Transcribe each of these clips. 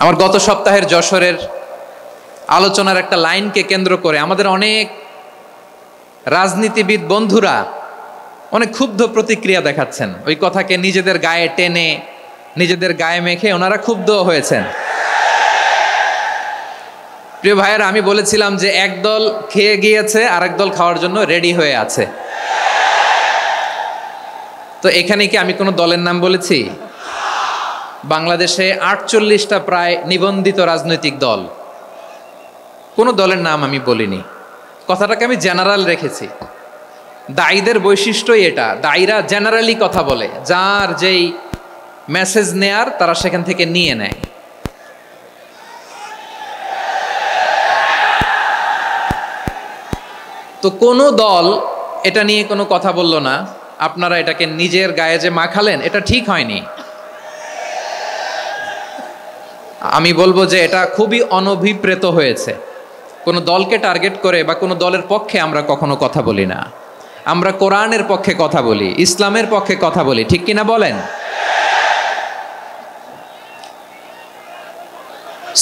আমার গত সপ্তাহের যশোরের আলোচনার একটা লাইনকে কেন্দ্র করে আমাদের অনেক রাজনীতিবিদ বন্ধুরা অনেক ক্ষুব্ধ প্রতিক্রিয়া দেখাচ্ছেন। ওই কথাকে নিজেদের গায়ে টেনে, নিজেদের গায়ে মেখে ওনারা ক্ষুব্ধ হয়েছেন। প্রিয় ভাইয়েরা, আমি বলেছিলাম যে একদল খেয়ে গিয়েছে, আরেক দল খাওয়ার জন্য রেডি হয়ে আছে। তো এখানে কি আমি কোনো দলের নাম বলেছি? বাংলাদেশে 48টা প্রায় নিবন্ধিত রাজনৈতিক দল, কোনো দলের নাম আমি বলিনি। কথাটাকে আমি জেনারেল রেখেছি। দায়ীদের বৈশিষ্ট্যই এটা, দায়ীরা জেনারেলি কথা বলে, যার যেই মেসেজ নেয়ার তারা সেখান থেকে নিয়ে নেয়। তো কোনো দল এটা নিয়ে কোনো কথা বলল না, আপনারা এটাকে নিজের গায়ে যে মাখালেন এটা ঠিক হয়নি। আমি বলবো যে এটা খুবই অনভিপ্রেত হয়েছে। কোনো দলকে টার্গেট করে বা কোনো দলের পক্ষে আমরা কখনো কথা বলি না। আমরা কোরআনের পক্ষে কথা বলি, ইসলামের পক্ষে কথা বলি, ঠিক কিনা বলেন?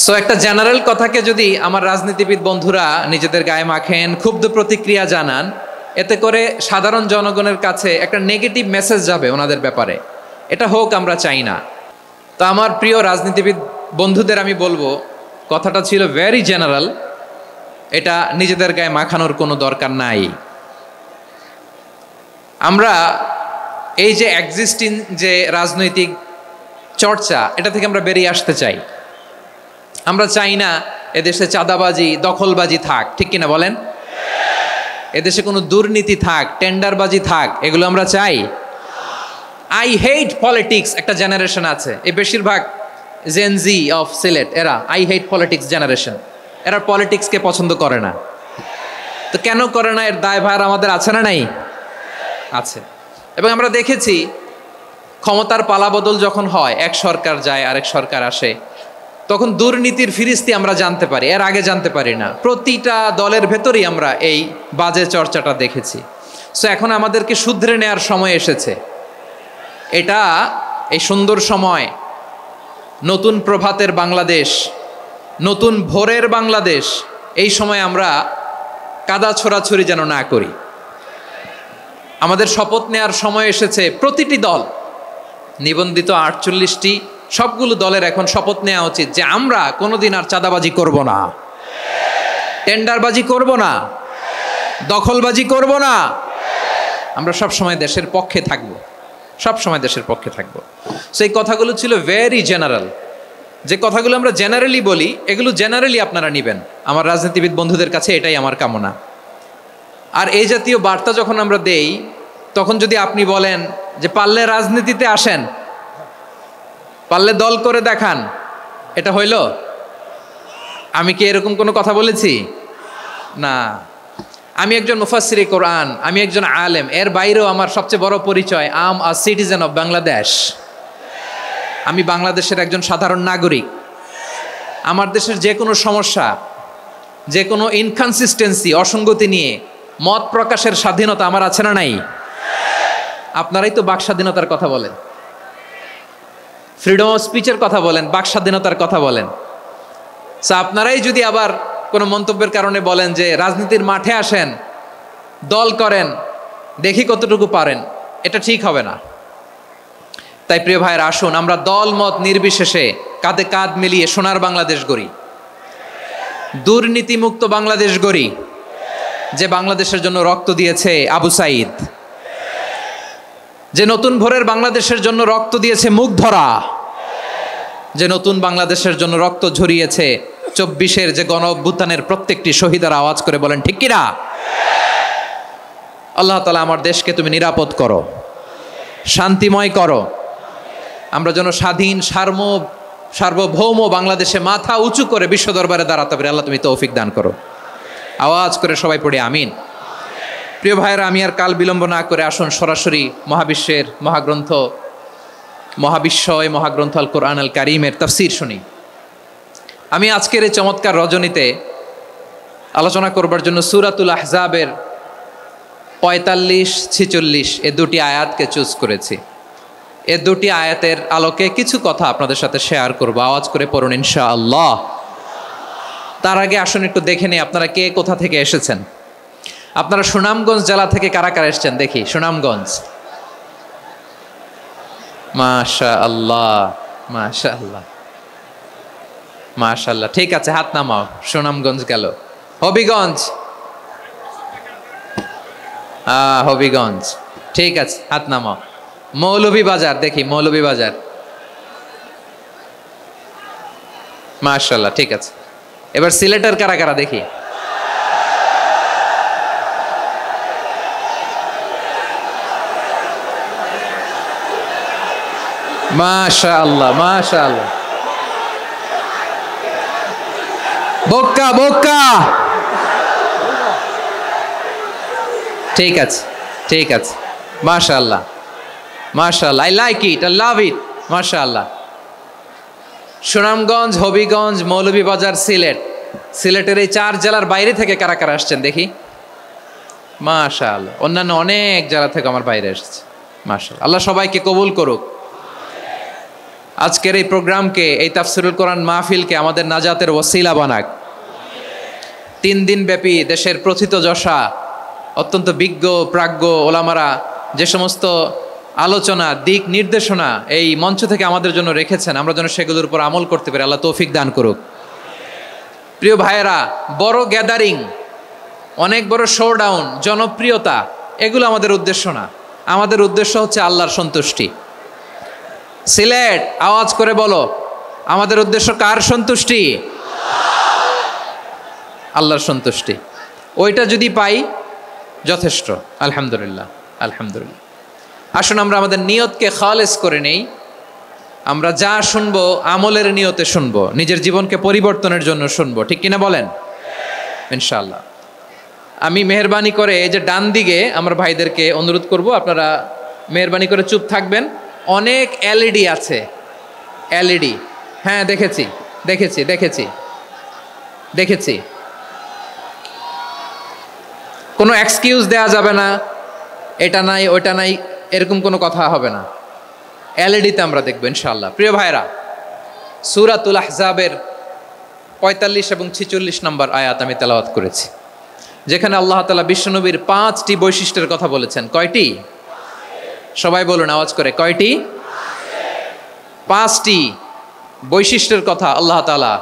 সো একটা জেনারেল কথাকে যদি আমার রাজনীতিবিদ বন্ধুরা নিজেদের গায়ে মাখেন, ক্ষুব্ধ প্রতিক্রিয়া জানান, এতে করে সাধারণ জনগণের কাছে একটা নেগেটিভ মেসেজ যাবে ওনাদের ব্যাপারে। এটা হোক আমরা চাই না। তো আমার প্রিয় রাজনীতিবিদ বন্ধুদের আমি বলবো, কথাটা ছিল ভেরি জেনারেল, এটা নিজেদের গায়ে মাখানোর কোনো দরকার নাই। আমরা এই যে এক্সিস্টিং যে রাজনৈতিক চর্চা, এটা থেকে আমরা বেরিয়ে আসতে চাই। আমরা চাই না এদেশে চাঁদাবাজি, দখলবাজি থাক, ঠিক কিনা বলেন? এদেশে কোনো দুর্নীতি থাক, টেন্ডারবাজি থাক, এগুলো আমরা চাই। আই হেট পলিটিক্স একটা জেনারেশন আছে, এই বেশিরভাগ জেনজি অফ সিলেট, এরা আই হেট পলিটিক্স জেনারেশন। এরা পলিটিক্সকে পছন্দ করে না। তো কেন করে না, এর দায়ভার আমাদের আছে না নাই? আছে। এবং আমরা দেখেছি ক্ষমতার পালাবদল যখন হয়, এক সরকার যায় আরেক সরকার আসে, তখন দুর্নীতির ফিরিস্তি আমরা জানতে পারি, এর আগে জানতে পারি না। প্রতিটা দলের ভেতরেই আমরা এই বাজে চর্চাটা দেখেছি। সো এখন আমাদেরকে শুধরে নেওয়ার সময় এসেছে। এটা এই সুন্দর সময়, নতুন প্রভাতের বাংলাদেশ, নতুন ভোরের বাংলাদেশ, এই সময় আমরা কাদা ছোড়াছুরি যেন না করি। আমাদের শপথ নেওয়ার সময় এসেছে। প্রতিটি দল, নিবন্ধিত 48টি, সবগুলো দলের এখন শপথ নেওয়া উচিত যে আমরা কোনোদিন আর চাঁদাবাজি করব না, টেন্ডারবাজি করব না, দখলবাজি করব না। আমরা সবসময় দেশের পক্ষে থাকব, সবসময় দেশের পক্ষে থাকব। সেই কথাগুলো ছিল ভেরি জেনারেল। যে কথাগুলো আমরা জেনারেলি বলি, এগুলো জেনারেলি আপনারা নেবেন। আমার রাজনীতিবিদ বন্ধুদের কাছে এটাই আমার কামনা। আর এই জাতীয় বার্তা যখন আমরা দেই, তখন যদি আপনি বলেন যে পারলে রাজনীতিতে আসেন, পারলে দল করে দেখান, এটা হইল? আমি কি এরকম কোনো কথা বলেছি? না। আমি একজন মুফাসসিরে কোরআন, আমি একজন আলেম, এর বাইরেও আমার সবচেয়ে বড় পরিচয় আম আ সিটিজেন অফ বাংলাদেশ। আমি বাংলাদেশের একজন সাধারণ নাগরিক। আমার দেশের যে কোনো সমস্যা, যে কোনো ইনকনসিস্টেন্সি, অসঙ্গতি নিয়ে মত প্রকাশের স্বাধীনতা আমার আছে না নাই? আপনারাই তো বাক স্বাধীনতার কথা বলেন, ফ্রিডম অফ স্পিচের কথা বলেন, বাক স্বাধীনতার কথা বলেন। সো আপনারাই যদি আবার কোনো মন্তব্যের কারণে বলেন যে রাজনীতির মাঠে আসেন, দল করেন, দেখি কতটুকু পারেন, এটা ঠিক হবে না। তাই প্রিয় ভাইয়ের, আসুন আমরা দল মত নির্বিশেষে কাঁধে কাঁধ মিলিয়ে সোনার বাংলাদেশ গড়ি, দুর্নীতিমুক্ত বাংলাদেশ গড়ি, যে বাংলাদেশের জন্য রক্ত দিয়েছে আবু সাঈদ, যে নতুন ভোরের বাংলাদেশের জন্য রক্ত দিয়েছে মুগ্ধরা, যে নতুন বাংলাদেশের জন্য রক্ত ঝরিয়েছে 24-এর যে গণ অভ্যুত্থানের প্রত্যেকটি শহীদের আওয়াজ করে বলেন ঠিক কিনা? আল্লাহ তাআলা আমার দেশকে তুমি নিরাপদ করো, শান্তিময় করো। আমরা যেন স্বাধীন সার্বভৌম বাংলাদেশে মাথা উঁচু করে বিশ্ব দরবারে দাঁড়াতে পারি। আল্লাহ তুমি তৌফিক দান করো। আওয়াজ করে সবাই পড়ি আমিন। প্রিয় ভাইয়েরা, আমি আর কাল বিলম্ব না করে আসুন সরাসরি মহাবিশ্বের মহাগ্রন্থ, মহাগ্রন্থ আল কোরআন আল কারীমের তাফসীর শুনি। আমি আজকের এই চমৎকার রজনীতে আলোচনা করবার জন্য সূরাতুল আহজাবের 45-46 এই দুটি আয়াতকে চুজ করেছি। এ দুটি আয়াতের আলোকে কিছু কথা আপনাদের সাথে শেয়ার করব। আওয়াজ করে পড়ুন ইনশাআল্লাহ। তার আগে আসুন একটু দেখে নিই আপনারা কে কোথা থেকে এসেছেন। আপনারা সুনামগঞ্জ জেলা থেকে কারা কারা এসেছেন দেখি। সুনামগঞ্জ, মাশাআল্লাহ মাশাআল্লাহ মাশাআল্লাহ। ঠিক আছে, হাত নামাও। সুনামগঞ্জ গেল। হবিগঞ্জ, হবিগঞ্জ, ঠিক আছে, হাত নামাও। মৌলভীবাজার দেখি, মৌলভীবাজার, মাশাআল্লাহ, ঠিক আছে। এবার সিলেটের কারা কারা দেখি। মাশাআল্লাহ মাশাআল্লাহ। বক্কা বক্কা, ঠিক আছে ঠিক আছে, মাশাআল্লাহ মাশাআল্লাহ, I like it, I love it, মাশাআল্লাহ। সুনামগঞ্জ, হবিগঞ্জ, মৌলভীবাজার, সিলেট। সিলেটের এই 4 জেলার বাইরে থেকে কারা কারা আসছেন দেখি। মাশাআল্লাহ, অন্যান্য অনেক জেলা থেকে আমার বাইরে এসেছে, মাশাআল্লাহ। আল্লাহ সবাইকে কবুল করুক। আজকের এই প্রোগ্রামকে, এই তাফসিরুল কোরআন মাহফিলকে আমাদের নাজাতের ওসিলা বানাক। 3 দিন ব্যাপী দেশের প্রথিতযশা অত্যন্ত বিজ্ঞ প্রাজ্ঞ ওলামারা যে সমস্ত আলোচনা, দিক নির্দেশনা এই মঞ্চ থেকে আমাদের জন্য রেখেছেন, আমরা যেন সেগুলোর উপর আমল করতে পারি। আল্লাহ তৌফিক দান করুক। প্রিয় ভাইয়েরা, বড় গ্যাদারিং, অনেক বড় শোডাউন, জনপ্রিয়তা, এগুলো আমাদের উদ্দেশ্য না। আমাদের উদ্দেশ্য হচ্ছে আল্লাহর সন্তুষ্টি। সিলেট, আওয়াজ করে বলো, আমাদের উদ্দেশ্য কার সন্তুষ্টি? আল্লাহর সন্তুষ্টি। ওইটা যদি পাই যথেষ্ট, আলহামদুলিল্লাহ আলহামদুলিল্লাহ। আসুন আমরা আমাদের নিয়তকে খালেস করে নেই। আমরা যা শুনবো আমলের নিয়তে শুনবো, নিজের জীবনকে পরিবর্তনের জন্য শুনবো, ঠিক কিনা বলেন? ইনশাআল্লাহ। আমি মেহরবানি করে এই যে ডান দিকে আমার ভাইদেরকে অনুরোধ করব, আপনারা মেহরবানি করে চুপ থাকবেন। অনেক এলইডি আছে, এলইডি, হ্যাঁ দেখেছি দেখেছি দেখেছি দেখেছি। কোনো এক্সকিউজ দেয়া যাবে না, এটা নাই ওটা নাই, এরকম কোনো কথা হবে না। এলইডিতে আমরা দেখবো ইনশাআল্লাহ। প্রিয় ভাইরা, সূরাতুল আহজাবের 45 এবং 46 নম্বর আয়াত আমি তেলাওয়াত করেছি, যেখানে আল্লাহ তাআলা বিশ্বনবীর 5টি বৈশিষ্ট্যের কথা বলেছেন। কয়টি? সবাই বলুন আওয়াজ করে, কয়টি? 5টি বৈশিষ্ট্যের কথা আল্লাহ তাআলা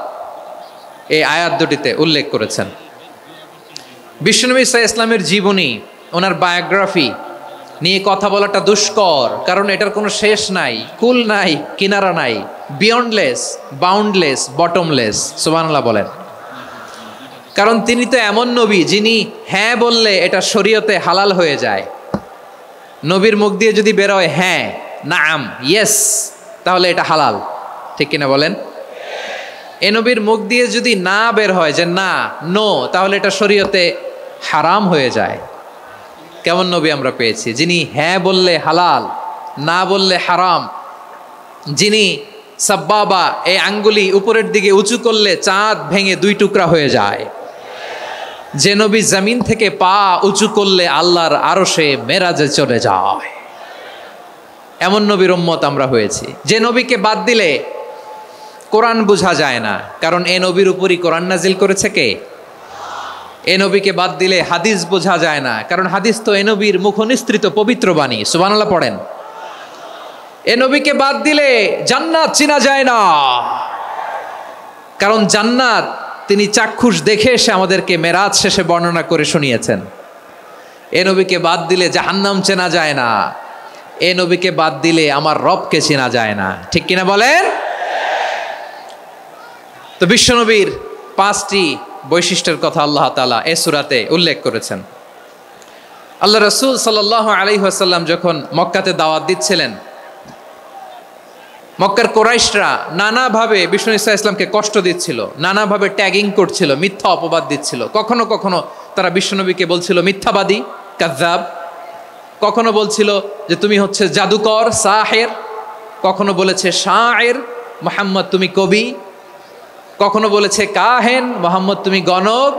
এই আয়াত দুটিতে উল্লেখ করেছেন। বিশ্বনবী সাল্লাল্লাহু আলাইহি ইসলামের জীবনী, ওনার বায়োগ্রাফি নিয়ে কথা বলাটা দুষ্কর, কারণ এটার কোনো শেষ নাই, কুল নাই, কিনারা নাই, বিয়ন্ডলেস, বাউন্ডলেস, বটমলেস। সুবহানাল্লাহ বলেন। কারণ তিনি তো এমন নবী যিনি হ্যাঁ বললে এটা শরীয়তে হালাল হয়ে যায়। নবীর মুখ দিয়ে যদি বেরোয় হ্যাঁ, নাম, ইয়েস, তাহলে এটা হালাল, ঠিক কিনা বলেন? এ নবীর মুখ দিয়ে যদি না বের হয় যে না, নো, তাহলে এটা শরীয়তে হারাম হয়ে যায়। কেমন নবী আমরা পেয়েছি, যিনি হ্যাঁ বললে হালাল, না বললে হারাম, যিনি সাব্বাবা, এই আঙ্গুলি উপরের দিকে উঁচু করলে চাঁদ ভেঙে 2 টুকরা হয়ে যায়, যে নবী জমিন থেকে পা উঁচু করলে আল্লাহর আরশে মেরাজে চলে যায়, এমন নবীর উম্মত আমরা হয়েছি। যে নবীকে বাদ দিলে কোরআন বোঝা যায় না, কারণ এ নবীর উপরই কোরআন নাজিল করেছে কে? এ নবীকে বাদ দিলে হাদিস বোঝা যায় না, কারণ হাদিস তো এ নবীর মুখনিসৃত পবিত্র বাণী। সুবহানাল্লাহ পড়েন। এ নবীকে বাদ দিলে জান্নাত চিনা যায় না, কারণ জান্নাত তিনি চাক্ষুষ দেখে এসে আমাদেরকে মেরাজ শেষে বর্ণনা করে শুনিয়েছেন। এ নবীকে বাদ দিলে জাহান্নাম চেনা যায় না, এ নবীকে বাদ দিলে আমার রবকে চেনা যায় না, ঠিক কিনা বলেন? তো বিশ্বনবীর 5টি বৈশিষ্ট্যের কথা আল্লাহ তাআলা এই সূরাতে উল্লেখ করেছেন। আল্লাহ রাসূল সাল্লাল্লাহু আলাইহি ওয়াসাল্লাম যখন মক্কাতে দাওয়াত দিচ্ছিলেন, মক্কার কুরাইশরা নানাভাবে বিষ্ণু ঈসা ইসলামকে কষ্ট দিচ্ছিল, নানাভাবে ট্যাগিং করছিল, মিথ্যা অপবাদ দিচ্ছিল। কখনো কখনো তারা বিশ্বনবীকে বলছিল মিথ্যাবাদী, কাযযাব। কখনো বলছিল যে তুমি হচ্ছে জাদুকর, সাহের। কখনো বলেছে শায়ের, মুহাম্মদ তুমি কবি। কখনো বলেছে কাহেন, মুহাম্মদ তুমি গণক।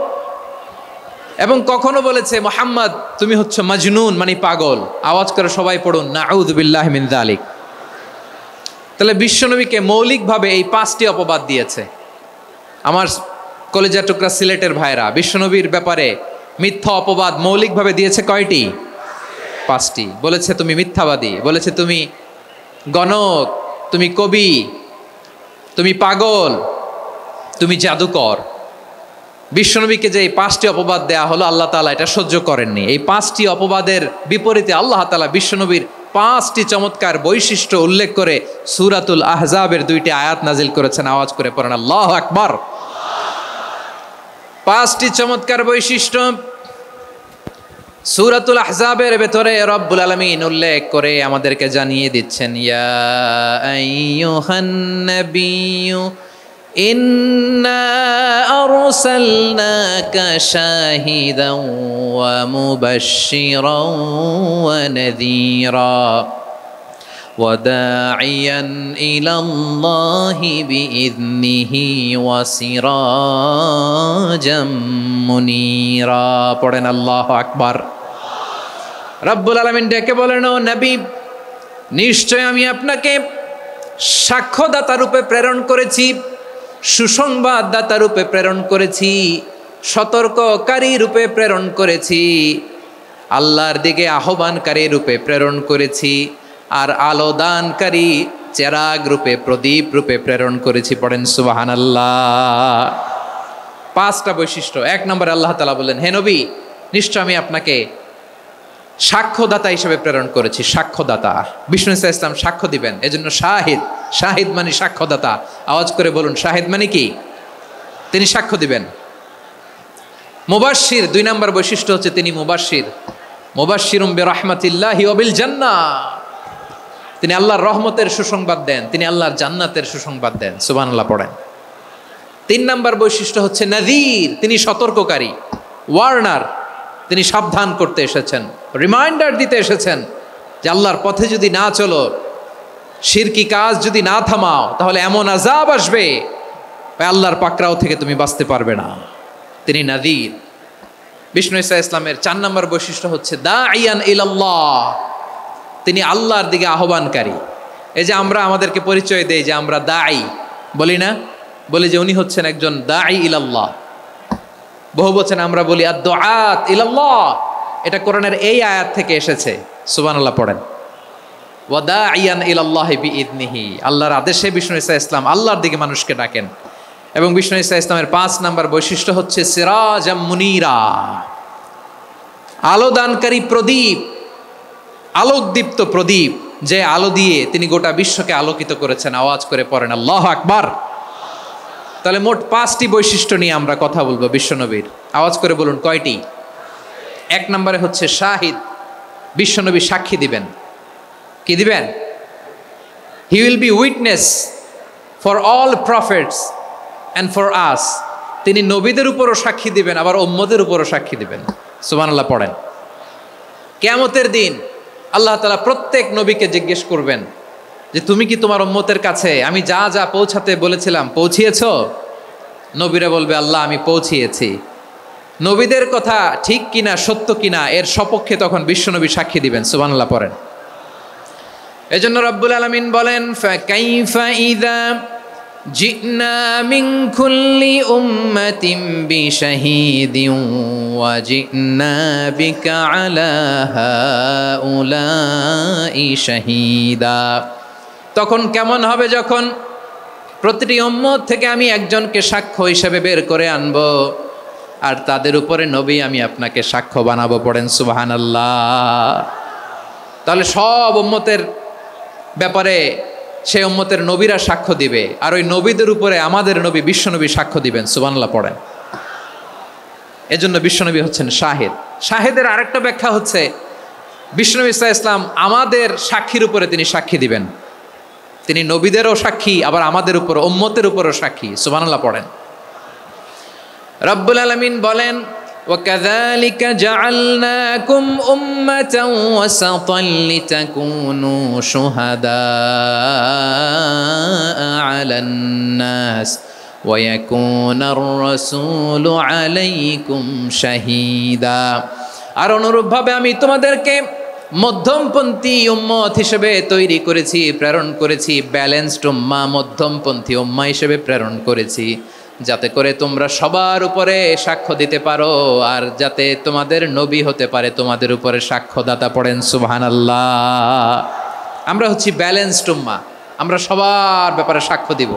এবং কখনো বলেছে মুহাম্মদ তুমি হচ্ছে মাজনুন, মানে পাগল। আওয়াজ করে সবাই পড়ুন নাউযু বিল্লাহি মিন যালিক। তাহলে বিশ্বনবীকে মৌলিকভাবে এই 5টি অপবাদ দিয়েছে। আমার কলেজা টুকরা সিলেটের ভাইরা, বিশ্বনবীর ব্যাপারে মিথ্যা অপবাদ মৌলিকভাবে দিয়েছে কয়টি? 5টি। বলেছে তুমি মিথ্যাবাদী, বলেছে তুমি গণক, তুমি কবি, তুমি পাগল, তুমি জাদুকর। বিশ্বনবীকে যে এই 5টি অপবাদ দেয়া হলো, আল্লাহ তাআলা এটা সহ্য করেননি। এই 5টি অপবাদের বিপরীতে আল্লাহ তাআলা বিশ্বনবীর 5টি চমৎকার বৈশিষ্ট্য উল্লেখ করে সূরাতুল আহজাবের 2টি আয়াত নাজিল করেছেন। আওয়াজ করে পড়েন আল্লাহু আকবার। 5টি চমৎকার বৈশিষ্ট্য সূরাতুল আহজাবের ভেতরে রব্বুল আলামিন উল্লেখ করে আমাদেরকে জানিয়ে দিচ্ছেন, ইয়া আইয়ুহান নাবিয়্যু ইন্না আরসালনাকা শাহিদান ওয়া মুবাশশিরান ওয়া নাযীরা ওয়া দাঈয়ান ইলাল্লাহি বিইذনিহি ওয়া সিরাজাম মুনীরা। পড়েন আল্লাহু আকবার। রব্বুল আলামিন ডেকে বলেন, ও নবী, নিশ্চয় আমি আপনাকে সাক্ষ্যদাতা রূপে প্রেরণ করেছি, সুসংবাদদাতা রূপে প্রেরণ করেছি, সতর্ককারী রূপে প্রেরণ করেছি, আল্লাহর দিকে আহ্বানকারী রূপে প্রেরণ করেছি, আর আলোদানকারী চেরাগ রূপে, প্রদীপ রূপে প্রেরণ করেছি। পড়েন সুবহানাল্লাহ। 5টা বৈশিষ্ট্য। 1 নম্বরে আল্লাহ তাআলা বললেন, হে নবী, নিশ্চয় আমি আপনাকে সাক্ষ্যদাতা হিসেবে প্রেরণ করেছি। সাক্ষ্যদাতা, বিষ্ণু ইসা ইসলাম সাক্ষ্য দিবেন, এজন্য শাহিদ। শাহিদ মানে সাক্ষ্যদাতা। আওয়াজ করে বলুন, শাহিদ মানে কি? তিনি সাক্ষ্য দিবেন। মুবাশশির, 2 নম্বর বৈশিষ্ট্য হচ্ছে তিনি মুবাশশির। মুবাশশিরুম বিরাহমাতিল্লাহি ওয়া বিল জান্নাহ, তিনি আল্লাহর রহমতের সুসংবাদ দেন, তিনি আল্লাহর জান্নাতের সুসংবাদ দেন। সুবহানাল্লাহ পড়েন। 3 নম্বর বৈশিষ্ট্য হচ্ছে নাযীর, তিনি সতর্ককারী, ওয়ার্নার, তিনি সাবধান করতে এসেছেন, রিমাইন্ডার দিতে এসেছেন যে আল্লাহর পথে যদি না চলো, শিরকি কাজ যদি না থামাও, তাহলে এমন আযাব আসবে আল্লাহর পাকড়াও থেকে তুমি বাঁচতে পারবে না। তিনি নাযীর। বিষ্ণু ইসা ইসলামের 4 নম্বর বৈশিষ্ট্য হচ্ছে দাঈয়ান ইলাল্লাহ, তিনি আল্লাহর দিকে আহ্বানকারী। এই যে আমরা আমাদেরকে পরিচয় দেই যে আমরা দাঈ, বলি না? বলি যে উনি হচ্ছেন একজন দাঈ ইলাল্লাহ। বহু বচনে আমরা বলি আদ-দুআত ইলাল্লাহ। এটা কোরআনের এই আয়াত থেকে এসেছে। সুবহানাল্লাহ পড়েন। ওয়া দাঈয়ান ইলাল্লাহি বিইذনিহি, আল্লাহর আদেশে বিষ্ণু ইসা ইসলাম আল্লাহর দিকে মানুষকে ডাকেন। এবং বিষ্ণু ইসা ইসলামের 5 নম্বর বৈশিষ্ট্য হচ্ছে সিরাজাম মুনীরা, আলোদানকারী প্রদীপ, আলোকদীপ্ত প্রদীপ, যে আলো দিয়ে তিনি গোটা বিশ্বকে আলোকিত করেছেন। আওয়াজ করে পড়েন আল্লাহু আকবার। তাহলে মোট 5টি বৈশিষ্ট্য নিয়ে আমরা কথা বলবো বিশ্বনবীর। আওয়াজ করে বলুন কয়টি? 1 নম্বরে হচ্ছে শাহিদ, বিশ্বনবী সাক্ষী দিবেন। কি দিবেন? He will be witness for all prophets and for us. তিনি নবীদের উপরও সাক্ষী দিবেন, আবার উম্মতের উপরও সাক্ষী দিবেন। সুবহানাল্লাহ পড়েন। কিয়ামতের দিন আল্লাহ তাআলা প্রত্যেক নবীকে জিজ্ঞেস করবেন যে তুমি কি তোমার উম্মতের কাছে আমি যা যা পৌঁছাতে বলেছিলাম পৌঁছিয়েছো? নবীরা বলবে আল্লাহ আমি পৌঁছিয়েছি। নবীদের কথা ঠিক কিনা, সত্য কিনা, এর সপক্ষে তখন বিশ্বনবী সাক্ষী দিবেন। সুবহানাল্লাহ পড়েন। এজন্য রব্বুল আলামিন বলেন, ফাকাইফা ইযা জিনা মিন কুল্লি উম্মাতিন বিশাহীদিন ওয়া জিনা বিকা আলা হাউলাই শাহীদা। তখন কেমন হবে যখন প্রতিটি উম্মত থেকে আমি একজনকে সাক্ষ্য হিসেবে বের করে আনব, আর তাদের উপরে নবী আমি আপনাকে সাক্ষ্য বানাবো। পড়েন সুবহানাল্লাহ। তাহলে সব উম্মতের ব্যাপারে সেই উম্মতের নবীরা সাক্ষ্য দিবে, আর ওই নবীদের উপরে আমাদের নবী বিশ্বনবী সাক্ষ্য দিবেন। সুবহানাল্লাহ পড়েন। এজন্য বিশ্বনবী হচ্ছেন শাহিদ। শাহিদের আরেকটা ব্যাখ্যা হচ্ছে বিশ্বনবী সাল্লাল্লাহু আলাইহি ওয়াসাল্লাম আমাদের সাক্ষীর উপরে তিনি সাক্ষী দিবেন। তিনি নবীদেরও সাক্ষী, আবার আমাদের উপর, উম্মতের উপরও সাক্ষী। সুবহানাল্লাহ পড়েন। রব্বুল আলামিন বলেন, وَكَذَلِكَ جَعَلْنَاكُمْ أُمَّةً وَسَطًا لِتَكُونُوا شُهَدَاءَ عَلَى النَّاسِ وَيَكُونَ الرَّسُولُ عَلَيْكُمْ شَهِيدًا। আর অনুরূপভাবে আমি তোমাদেরকে মধ্যমপন্থী উম্মত হিসেবে তৈরি করেছি, প্রেরণ করেছি। ব্যালেন্সড উম্মাহ, মধ্যমপন্থী উম্মাহ হিসেবে প্রেরণ করেছি, যাতে করে তোমরা সবার উপরে সাক্ষ্য দিতে পারো, আর যাতে তোমাদের নবী হতে পারে তোমাদের উপরে সাক্ষ্যদাতা। পড়েন সুবহানাল্লাহ। আমরা হচ্ছি ব্যালেন্সড উম্মাহ, আমরা সবার ব্যাপারে সাক্ষ্য দিব,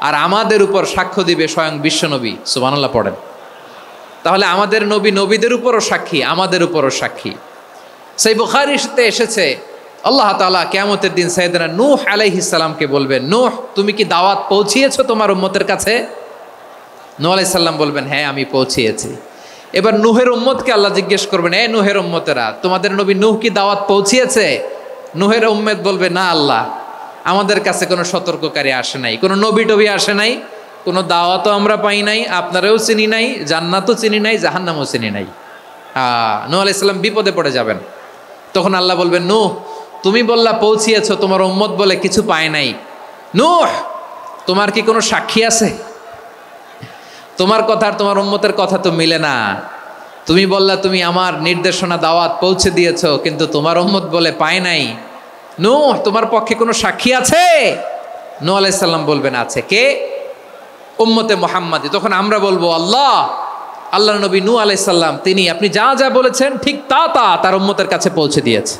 আর আমাদের উপর সাক্ষ্য দিবে স্বয়ং বিশ্বনবী। সুবহানাল্লাহ পড়েন। তাহলে আমাদের নবী নবীদের উপরও সাক্ষী, আমাদের উপরও সাক্ষী। সেই বুখারীতে এসেছে আল্লাহ তাআলা কিয়ামতের দিন সাইয়েদনা নূহ আলাইহিস সালামকে বলবেন, নূহ তুমি কি দাওয়াত পৌঁছিয়েছো তোমার উম্মতের কাছে? নূহ আলাইহিস সালাম বলবেন, হ্যাঁ আমি পৌঁছিয়েছি। এবার নূহের উম্মতকে আল্লাহ জিজ্ঞেস করবেন, এ নূহের উম্মতেরা, তোমাদের নবী নূহ কি দাওয়াত পৌঁছিয়েছে? নূহের উম্মত বলবে, না আল্লাহ, আমাদের কাছে কোনো সতর্ককারী আসে নাই, কোনো নবী টবি আসে নাই, কোনো দাওয়াতও আমরা পাই নাই, আপনারাও চিনি নাই, জান্নাতও চিনি নাই, জাহান্নামও চিনি নাই। নূহ আলাইহিস সালাম বিপদে পড়ে যাবেন। তখন আল্লাহ বলবেন, নূহ তুমি বললা পৌঁছিয়েছো, তোমার উম্মত বলে কিছু পায় নাই। নূহ তোমার কি কোনো সাক্ষী আছে? তোমার কথা আর তোমার উম্মতের কথা তো মিলে না। তুমি বললা তুমি আমার নির্দেশনা দাওয়াত পৌঁছে দিয়েছো, কিন্তু তোমার উম্মত বলে পায় নাই। নূহ তোমার পক্ষে কোনো সাক্ষী আছে? নূহ আলাইহিস সালাম বলবেন, আছে। কে? উম্মতে মুহাম্মাদি। তখন আমরা বলবো, আল্লাহর নবী নূহ আলাইহিস সালাম তিনি আপনি যা যা বলেছেন ঠিক তা তার উম্মতের কাছে পৌঁছে দিয়েছে।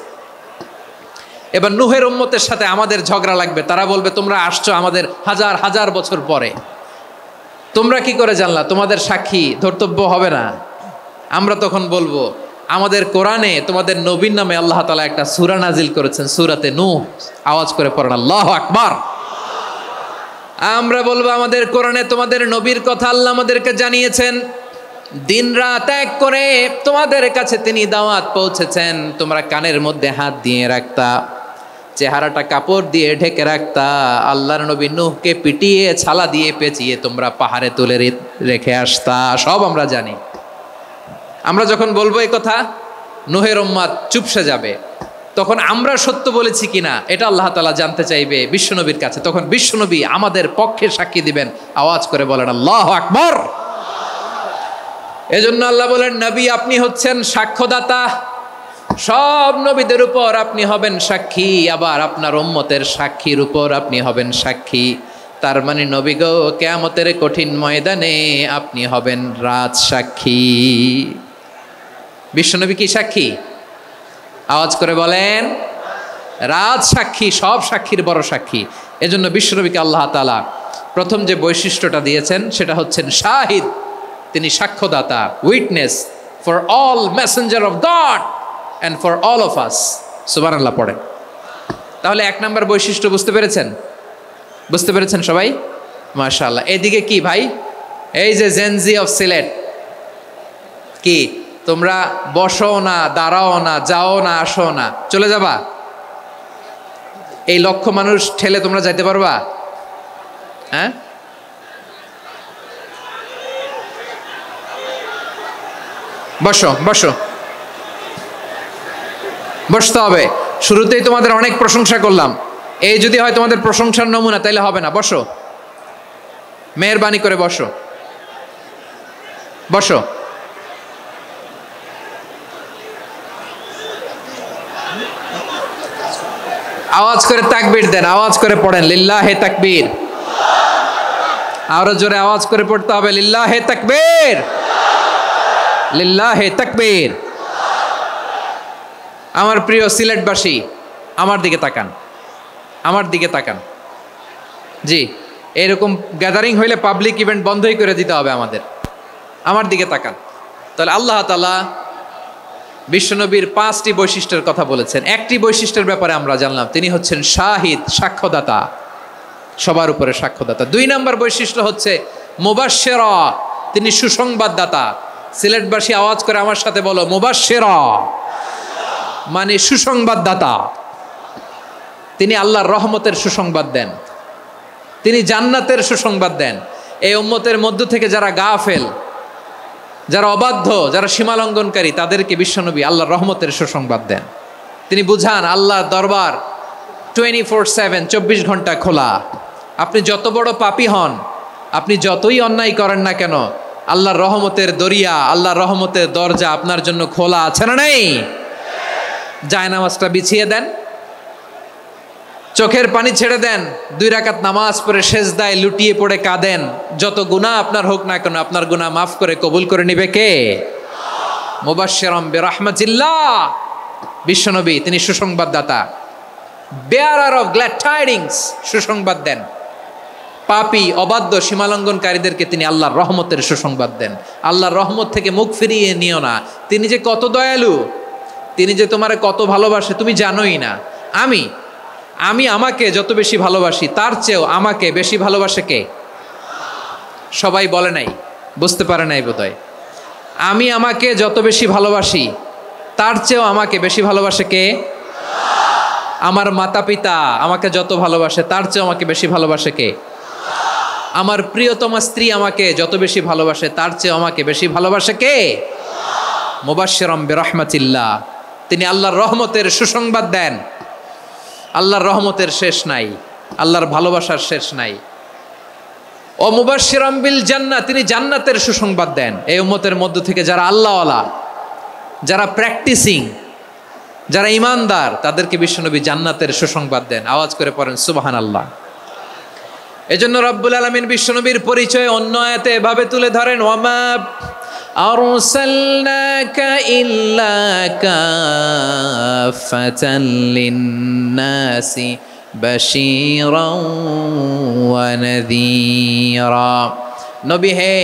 এবার নূহের উম্মতের সাথে আমাদের ঝগড়া লাগবে। তারা বলবে, তোমরা আসছো আমাদের হাজার হাজার বছর পরে, তোমরা কি করে জানলা? তোমাদের সাক্ষী ধর্তব্য হবে না। আমরা তখন বলবো, আমাদের কোরআনে তোমাদের নবীর নামে আল্লাহ তাআলা একটা সূরা নাজিল করেছেন, সূরাতে নূহ। আওয়াজ করে পড়েন আল্লাহু আকবার। আমরা বলবো, আমাদের কোরআনে তোমাদের নবীর কথা আল্লাহ আমাদেরকে জানিয়েছেন, দিন রাত এক করে তোমাদের কাছে তিনি দাওয়াত পৌঁছেছেন। তোমরা কানের মধ্যে হাত দিয়ে রাখতা, চেহারাটা কাপড় দিয়ে ঢেকে রাখতা, আল্লাহর নবী নূহকে পিটিয়ে ছালা দিয়ে পেঁচিয়ে তোমরা পাহাড়ে তুলে রেখে আসতা। সব আমরা জানি। আমরা যখন বলবো এই কথা, নূহের উম্মত চুপসে যাবে। তখন আমরা সত্য বলেছি কিনা এটা আল্লাহ তাআলা জানতে চাইবে বিশ্বনবীর কাছে। তখন বিশ্বনবী আমাদের পক্ষে সাক্ষী দিবেন। আওয়াজ করে বলেন আল্লাহু আকবার। এজন্য আল্লাহ বলেন, নবী আপনি হচ্ছেন সাক্ষ্যদাতা, সব নবীদের উপর আপনি হবেন সাক্ষী, আবার আপনার উম্মতের সাক্ষীর উপর আপনি হবেন সাক্ষী। তার মানে নবী গো, কিয়ামতের কঠিন ময়দানে আপনি হবেন রাজ সাক্ষী। বিশ্বনবী কি সাক্ষী? আওয়াজ করে বলেন, রাজ সাক্ষী, সব সাক্ষীর বড় সাক্ষী। এজন্য বিশ্বনবীকে আল্লাহ তাআলা প্রথম যে বৈশিষ্ট্যটা দিয়েছেন সেটা হচ্ছেন শাহিদ। তিনি সাক্ষ্যদাতা, witness for all messenger of God and for all of us. সুবহানাল্লাহ পড়েন। তাহলে এক নম্বর বৈশিষ্ট্য বুঝতে পেরেছেন? বুঝতে পেরেছেন সবাই? মাশাআল্লাহ। এদিকে কি ভাই, এই যে জেনজি অফ সিলেট, কি তোমরা বসো না, দাঁড়াও না, যাও না, আসো না, চলে যাবা? এই লক্ষ মানুষ ঠেলে তোমরা যাইতে পারবা? হ্যাঁ, বসো বসো, বসতে হবে। শুরুতেই তোমাদের অনেক প্রশংসা করলাম, এই যদি হয় তোমাদের প্রশংসার নমুনা, তাইলে হবে না। বসো, মেহেরবানি করে বসো, বসো। আওয়াজ করে তাকবীর দেন, আওয়াজ করে পড়েন লিল্লাহে তাকবীর। আরো জোরে আওয়াজ করে পড়তে হবে, লিল্লাহে তাকবীর, লিল্লাহে তাকবীর। আমার প্রিয় সিলেটবাসী, আমার দিকে তাকান, আমার দিকে তাকান। জি, এরকম গ্যাদারিং হইলে পাবলিক ইভেন্ট বন্ধই করে দিতে হবে আমাদের। আমার দিকে তাকান। তাহলে আল্লাহ তাআলা বিশ্বনবীর 5টি বৈশিষ্ট্যের কথা বলেছেন। একটি বৈশিষ্ট্যের ব্যাপারে আমরা জানলাম, তিনি হচ্ছেন শাহিদ, সাক্ষ্যদাতা, সবার উপরে সাক্ষ্যদাতা। 2 নম্বর বৈশিষ্ট্য হচ্ছে মুবাশশিরা, তিনি সুসংবাদদাতা। সিলেটবাসী আওয়াজ করে আমার সাথে বলো, মুবাশশিরা মানে সুসংবাদদাতা। তিনি আল্লাহর রহমতের সুসংবাদ দেন, তিনি জান্নাতের সুসংবাদ দেন। এই উম্মতের মধ্য থেকে যারা গাফেল, যারা অবাধ্য, যারা সীমালঙ্ঘনকারী, তাদেরকে বিশ্বনবী আল্লাহর রহমতের সুসংবাদ দেন। তিনি বুঝান আল্লাহর দরবার 24/7, 24 ঘন্টা খোলা। আপনি যত বড় পাপী হন, আপনি যতই অন্যায় করেন না কেন, আল্লাহর রহমতের দরিয়া, আল্লাহর রহমতের দরজা আপনার জন্য খোলা আছে না নেই? জায়নামাজটা বিছিয়ে দেন, চোখের পানি ছেড়ে দেন, 2 রাকাত নামাজ পড়ে সেজদায় লুটিয়ে পড়ে কাঁদেন। যত গুনাহ আপনার হোক না কেন, আপনার গুনাহ মাফ করে কবুল করে নিবে কে? মুবাশশিরাম বিরহমাতিল্লাহ, বিশ্বনবী তিনি সুসংবাদদাতা, বেয়ারার অফ গ্ল্যাড টাইডিংস, সুসংবাদ দেন। পাপী অবাধ্য সীমালঙ্ঘনকারীদেরকে তিনি আল্লাহর রহমতের সুসংবাদ দেন। আল্লাহর রহমত থেকে মুখ ফিরিয়ে নিও না। তিনি যে কত দয়ালু, তিনি যে তোমারে কত ভালোবাসে তুমি জানোই না। আমি আমাকে যত বেশি ভালোবাসি তার চেয়েও আমাকে বেশি ভালোবাসে কে? সবাই বলে নাই, বুঝতে পারে নাই বোধহয়। আমি আমাকে যত বেশি ভালোবাসি তার চেয়েও আমাকে বেশি ভালোবাসে কে? আমার মাতা পিতা আমাকে যত ভালোবাসে তার চেয়েও আমাকে বেশি ভালোবাসে কে? আমার প্রিয়তমা স্ত্রী আমাকে যত বেশি ভালোবাসে তার চেয়েও আমাকে বেশি ভালোবাসে কে? মুবাশশিরাম বিরহমাতিল্লাহ, তিনি আল্লাহর রহমতের সুসংবাদ দেন। আল্লাহর রহমতের শেষ নাই, আল্লাহর ভালোবাসার শেষ নাই। ও মুবাশশিরাম বিল জান্নাহ, তিনি জান্নাতের সুসংবাদ দেন। এই উম্মতের মধ্য থেকে যারা আল্লাহওয়ালা, যারা প্র্যাকটিসিং, যারা ইমানদার, তাদেরকে বিশ্বনবী জান্নাতের সুসংবাদ দেন। আওয়াজ করে পড়েন সুবহানাল্লাহ। এজন্য রব্বুল আলামিন বিশ্বনবীর পরিচয় অন্য আয়াতে এভাবে তুলে ধরেন, ওয়ামা আরসালনাকা ইল্লা কাফাতান লিন্নাসি বাশীরাও ওয়া নাযীরা। নবী হে,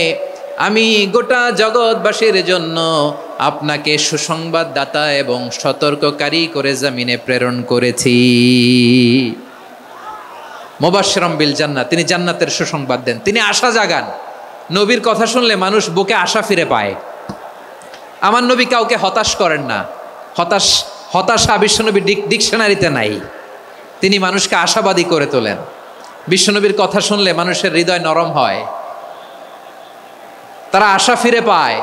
আমি গোটা জগৎবাসীর জন্য আপনাকে সুসংবাদদাতা এবং সতর্ককারী করে জমিনে প্রেরণ করেছি। মুবাশশিরাম বিল জান্নাহ, তিনি জান্নাতের সুসংবাদ দেন, তিনি আশা জাগান। নবীর কথা শুনলে মানুষ বুকে আশা ফিরে পায়। আমার নবী কাউকে হতাশ করেন না। হতাশা বিশ্বনবীর ডিকশনারিতে নাই। তিনি মানুষকে আশাবাদী করে তোলেন। বিশ্বনবীর কথা শুনলে মানুষের হৃদয় নরম হয়, তারা আশা ফিরে পায়।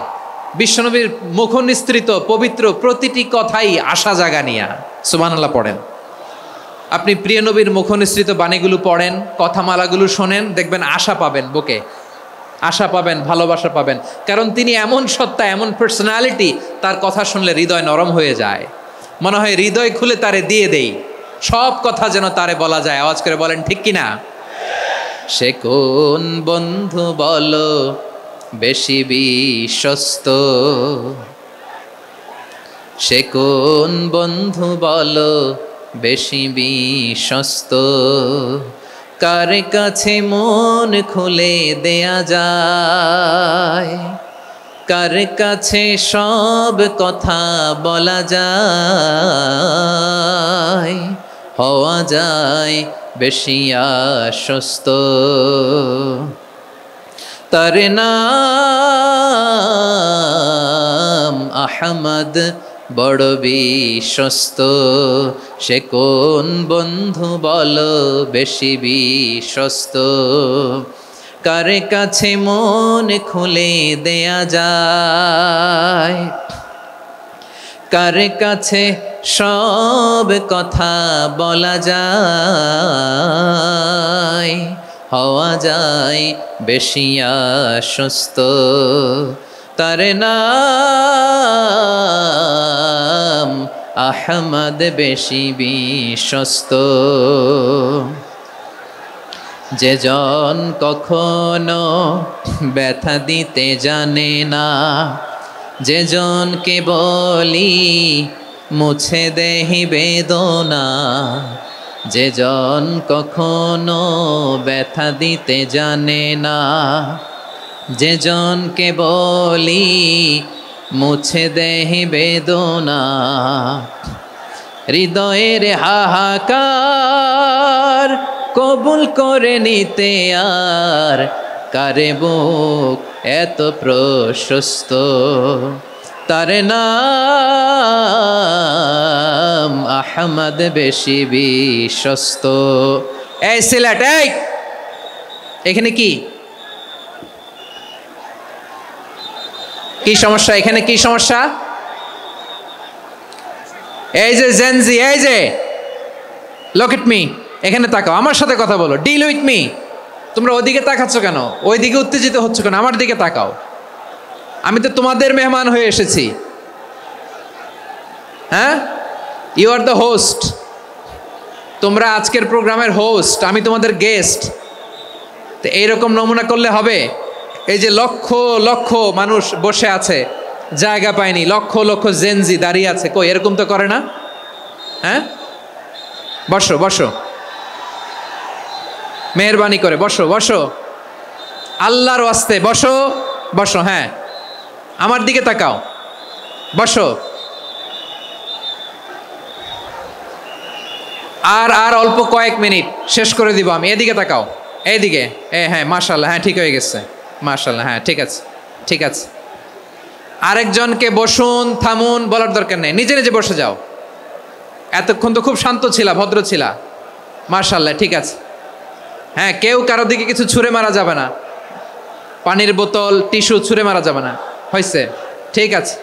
বিশ্বনবীর মুখ নিঃসৃত পবিত্র প্রতিটি কথাই আশা জাগানিয়া। সুবহানাল্লাহ পড়েন। আপনি প্রিয় নবীর মুখ নিঃসৃত বাণীগুলো পড়েন, কথামালাগুলো শোনেন, দেখবেন আশা পাবেন, বুকে আশা পাবেন, ভালোবাসা পাবেন। কারণ তিনি এমন সত্তা, এমন পার্সোনালিটি, তার কথা শুনলে হৃদয় নরম হয়ে যায়। মনে হয় হৃদয় খুলে তারে দিয়ে দেই, সব কথা যেন তারে বলা যায়। আওয়াজ করে বলেন ঠিক কিনা? সে কোন বন্ধু বলো বেশি বিশ্বস্ত, সে কোন বন্ধু বলো বেশি বিশ্বস্ত, কার কাছে মন খুলে দেয়া যায়, কার কাছে সব কথা বলা যায়, হওয়া যায় বেশি আশ্বস্ত। তার নাম আহমদ, বড় বিশ্বস্ত। সে কোন বন্ধু বলো বেশি বিশ্বস্ত, কার কাছে মন খুলে দেয়া যায়, কার কাছে সব কথা বলা যায়, হওয়া যায় বেশি আশ্বস্ত। তার নাম আহমদ, বেশি বিশ্বস্ত। যে জন কখনো ব্যথা দিতে জানে না, যে জনকে বলি মুছে দেহি বেদনা, যে জন কখনো ব্যথা দিতে জানে না, যে জনকে বলি মুছে দেহি বেদনা, হৃদয়ের হাহাকার কবুল করে নিতে আর কারে বুক এত প্রশস্ত। তার নাম আহমদ, বেশি বিশ্বস্ত। এই সিলেট, এই এখানে কি কি সমস্যা? এখানে কি সমস্যা? এই যে জেনজি, এই যে লুক এট মি, এখানে তাকাও, আমার সাথে কথা বলো, ডিল উইথ মি। তোমরা ওদিকে তাকাচ্ছ কেন? ওইদিকে উত্তেজিত হচ্ছ কেন? আমার দিকে তাকাও। আমি তো তোমাদের মেহমান হয়ে এসেছি। হ্যাঁ, ইউ আর দ্য হোস্ট, তোমরা আজকের প্রোগ্রামের হোস্ট, আমি তোমাদের গেস্ট। তো এইরকম নমুনা করলে হবে? এই যে লক্ষ লক্ষ মানুষ বসে আছে, জায়গা পায়নি, লক্ষ লক্ষ জেনজি দাঁড়িয়ে আছে, কই এরকম তো করে না? হ্যাঁ, বসো বসো, মেহরবানি করে বসো বসো, আল্লাহর ওয়াস্তে বসো বসো। হ্যাঁ, আমার দিকে তাকাও, বসো। আর অল্প কয়েক মিনিট, শেষ করে দিব আমি। এদিকে তাকাও, এইদিকে। হ্যাঁ, মাশাআল্লাহ, হ্যাঁ ঠিক হয়ে গেছে, মাশাআল্লাহ, হ্যাঁ ঠিক আছে ঠিক আছে। আরেকজনকে বসুন থামুন বলার দরকার নেই, নিজে নিজে বসে যাও। এতক্ষণ তো খুব শান্ত ছিলা, ভদ্র ছিলা, মাশাআল্লাহ, ঠিক আছে। হ্যাঁ, কেউ কারো দিকে কিছু ছুঁড়ে মারা যাবে না, পানির বোতল টিস্যু ছুঁড়ে মারা যাবে না, হয়েছে? ঠিক আছে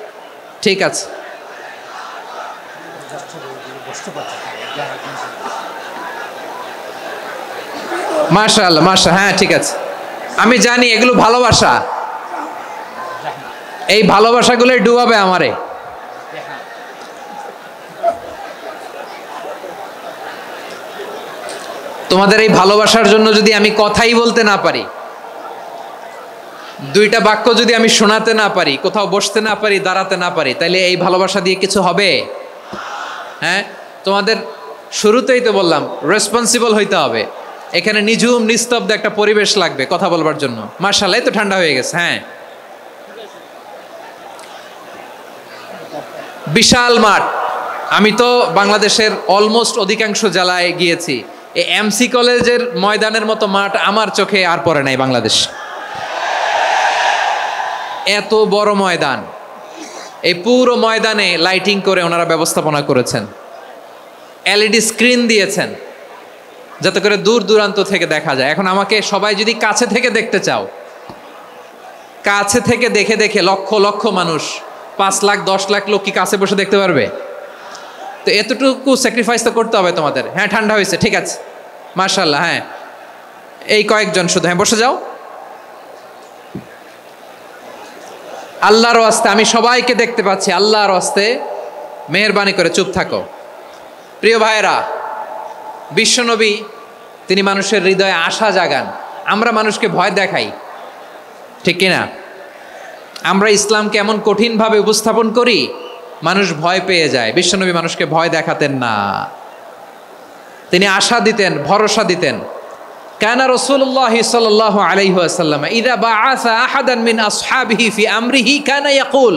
ঠিক আছে। মাশাআল্লাহ মাশাআল্লাহ, হ্যাঁ ঠিক আছে। আমি জানি এগুলো ভালোবাসা, এই ভালোবাসাগুলোই ডুবাবে আমারে। তোমাদের এই ভালোবাসার জন্য যদি আমি কথাই বলতে না পারি, দুইটা বাক্য যদি আমি শোনাতে না পারি, কোথাও বসতে না পারি, দাঁড়াতে না পারি, তাইলে এই ভালোবাসা দিয়ে কিছু হবে? হ্যাঁ, তোমাদের শুরুতেই তো বললাম রেসপন্সিবল হইতে হবে। এখানে নিঝুম নিস্তব্ধ একটা পরিবেশ লাগবে কথা বলবার জন্য। মাশাআল্লাহ, তো ঠান্ডা হয়ে গেছে। হ্যাঁ, বিশাল মাঠ। আমি তো বাংলাদেশের অলমোস্ট অধিকাংশ জেলায় গিয়েছি, এই এমসি কলেজের ময়দানের মতো মাঠ আমার চোখে আর পড়ে নাই বাংলাদেশ। এত বড় ময়দান, এই পুরো ময়দানে লাইটিং করে ওনারা ব্যবস্থাপনা করেছেন, এলইডি স্ক্রিন দিয়েছেন যাতে করে দূর দূরান্ত থেকে দেখা যায়। এখন আমাকে সবাই যদি কাছে থেকে দেখতে চাও, কাছে থেকে দেখে দেখে লক্ষ লক্ষ মানুষ, 5 লাখ 10 লাখ লোক কি কাছে বসে দেখতে পারবে? তো এতটুকু স্যাক্রিফাইস তো করতে হবে তোমাদের। হ্যাঁ, ঠান্ডা হয়েছে, ঠিক আছে, মাশাআল্লাহ। হ্যাঁ, এই কয়েকজন শুধু, হ্যাঁ বসে যাও। আল্লাহর ওয়াস্তে আমি সবাইকে দেখতে পাচ্ছি, আল্লাহর ওয়াস্তে মেহেরবানি করে চুপ থাকো। প্রিয় ভাইয়েরা, বিশ্বনবী তিনি মানুষের হৃদয়ে আশা জাগান। আমরা মানুষকে ভয় দেখাই, ঠিক কিনা? আমরা ইসলামকে এমন কঠিনভাবে উপস্থাপন করি, মানুষ ভয় পেয়ে যায়। বিশ্বনবী মানুষকে ভয় দেখাতেন না, তিনি আশা দিতেন, ভরসা দিতেন। কানা রাসূলুল্লাহ সাল্লাল্লাহু আলাইহি ওয়াসাল্লাম ইযা বাআসা আহাদান মিন আসহাবিহি ফি আমরিহি কানা ইয়াকুল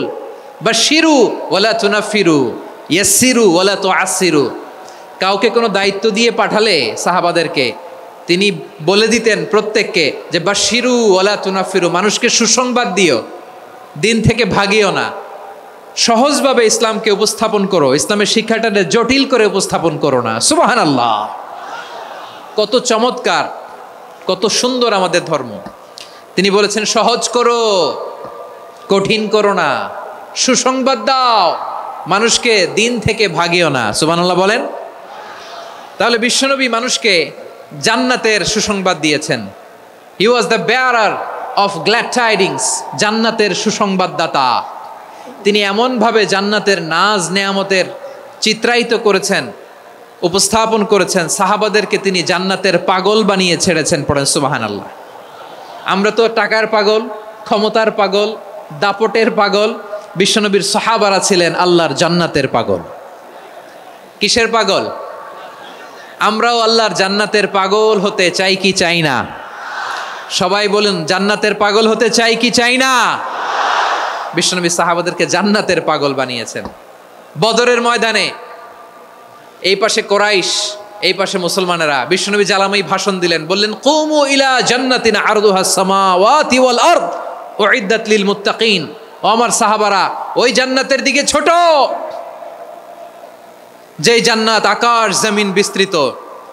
বাশশিরু ওয়ালা তুনাফিরু ইয়াসসিরু ওয়ালা তুআসসিরু। কাউকে কোনো দায়িত্ব দিয়ে পাঠালে সাহাবাদেরকে তিনি বলে দিতেন প্রত্যেককে যে বাশশিরু ওয়ালা তুনাফিরু, মানুষকে সুসংবাদ দিও, দিন থেকে ভাগিও না, সহজভাবে ইসলামকে উপস্থাপন করো, ইসলামের শিক্ষাটাকে জটিল করে উপস্থাপন করো না। সুবহানাল্লাহ, কত চমৎকার, কত সুন্দর আমাদের ধর্ম। তিনি বলেছেন সহজ করো, কঠিন করো না, সুসংবাদ দাও, মানুষকে দিন থেকে ভাগিও না। সুবহানাল্লাহ বলেন। তাহলে বিশ্বনবী মানুষকে জান্নাতের সুসংবাদ দিয়েছেন। He was the bearer of glad tidings, জান্নাতের সুসংবাদদাতা। তিনি এমনভাবে জান্নাতের নাজ নেয়ামতের চিত্রায়িত করেছেন, উপস্থাপন করেছেন, সাহাবাদেরকে তিনি জান্নাতের পাগল বানিয়ে ছেড়েছেন। পড়েন সুবহানাল্লাহ। আমরা তো টাকার পাগল, ক্ষমতার পাগল, দাপটের পাগল। বিশ্বনবীর সাহাবারা ছিলেন আল্লাহর জান্নাতের পাগল। কিসের পাগল? আমরাও আল্লাহর জান্নাতের পাগল হতে চাই কি চাই না? সবাই বলুন, জান্নাতের পাগল হতে চাই কি চাই না? বিশ্বনবী সাহাবাদেরকে জান্নাতের পাগল বানিয়েছেন। বদরের ময়দানে এই পাশে কোরাইশ, এই পাশে মুসলমানেরা। বিশ্বনবী জালামাই ভাষণ দিলেন, বললেন কুমু ইলা জান্নাতিন আরদুহাস সামাওয়াতি ওয়াল আরদ উইদ্দাত লিল মুত্তাকিন। ও আমার সাহাবারা, ওই জান্নাতের দিকে ছোট, যেই জান্নাত আকাশ জমিন বিস্তৃত।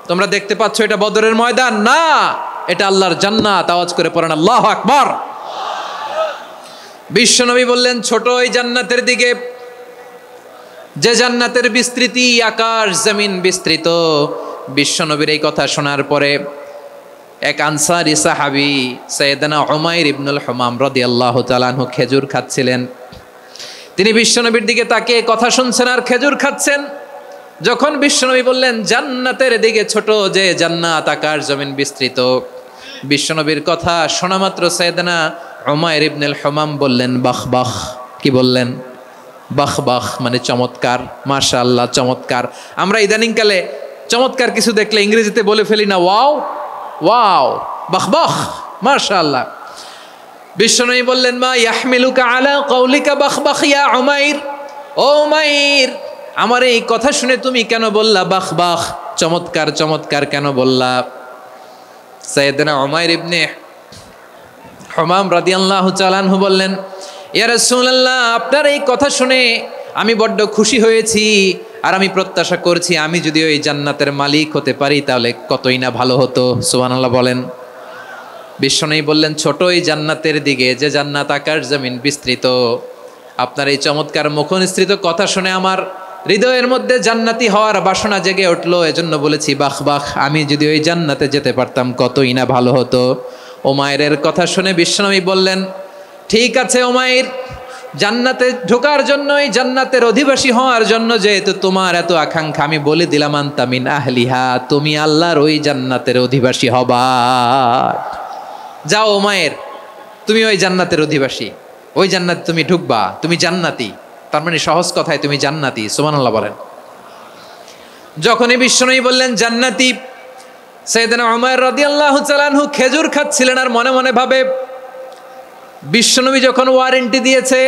তোমরা দেখতে পাচ্ছ এটা বদরের ময়দান না, এটা আল্লাহর জান্নাত। আওয়াজ করে পড়েন আল্লাহু আকবার। বিশ্বনবী বললেন ছোট ওই জান্নাতের দিকে, যে জান্নাতের বিস্তৃতি আকাশ জমিন বিস্তৃত। বিশ্বনবীর এই কথা শোনার পরে এক আনসারী সাহাবী সাইয়েদনা উমাইর ইবনুল হুমাম রাদিয়াল্লাহু তাআলা আনহু খেজুর খাচ্ছিলেন। তিনি বিশ্বনবীর দিকে তাকিয়ে কথা শুনছেন আর খেজুর খাচ্ছেন। যখন বিশ্বনবী বললেন জান্নাতের দিকে ছোট যে জান্নাত আকাশ জমিন বিস্তৃত, বিশ্বনবীর কথা শোনা মাত্র সাইয়েদনা উমাইর ইবনুল হুমাম বললেন বাহ বাহ। কি বললেন? বাহ বাহ মানে চমৎকার, মাশাআল্লাহ চমৎকার। আমরা ইদানিংকালে চমৎকার কিছু দেখলে ইংরেজিতে বলে ফেলি না ওয়াও ওয়াও, বাহ বাহ মাশাআল্লাহ। বিশ্বনবী বললেন মা ইয়াহমিলুকা আলা কওলিকা বাহ বাহ ইয়া উমাইর, ও উমাইর আমার এই কথা শুনে তুমি কেন বললা বাহ বাহ, চমৎকার চমৎকার কেন বললা? সাইয়েদনা উমাইর ইবনে হুমাম রাদিয়াল্লাহু তাআলা আনহু বললেন ইয়া রাসূলুল্লাহ আপনার এই কথা শুনে আমি বড্ড খুশি হয়েছি, আর আমি প্রত্যাশা করছি আমি যদি ওই জান্নাতের মালিক হতে পারি তাহলে কতই না ভালো হতো। সুবহানাল্লাহ বলেন। বিশ্বনবী বললেন ছোট এই জান্নাতের দিকে যে জান্নাত আকাশ জমিন বিস্তৃত, আপনার এই চমৎকার মুখনিসৃত কথা শুনে আমার হৃদয়ের মধ্যে জান্নাতি হওয়ার বাসনা জেগে উঠলো, এজন্য বলেছি বাহ বাহ, আমি যদি ওই জান্নাতে যেতে পারতাম কতই না ভালো হতো। উমাইরের কথা শুনে বিশ্বনবী বললেন ঠিক আছে উমাইর, জান্নাতে ঢোকার জন্য এই জান্নাতের অধিবাসী হওয়ার জন্য যেহেতু তোমার এত আকাঙ্ক্ষা, আমি বলে দিলাম আনতা মিন আহলিহা, তুমি আল্লাহর ওই জান্নাতের অধিবাসী হবা। যাও উমাইর, তুমি ওই জান্নাতের অধিবাসী, ওই জান্নাতে তুমি ঢুকবা, তুমি জান্নাতি। তার মানে সহজ কথায় তুমি জান্নাতি। সুবহানাল্লাহ বলেন। যখনই বিশ্বনবী বললেন জান্নাতি, সাইয়েদনা উমাইর রাদিয়াল্লাহু তাআলা আনহু খেজুর খাচ্ছিলেন আর মনে মনে ভাবে বিশ্বনবী যখন ওয়ারেন্টি দিয়েছে,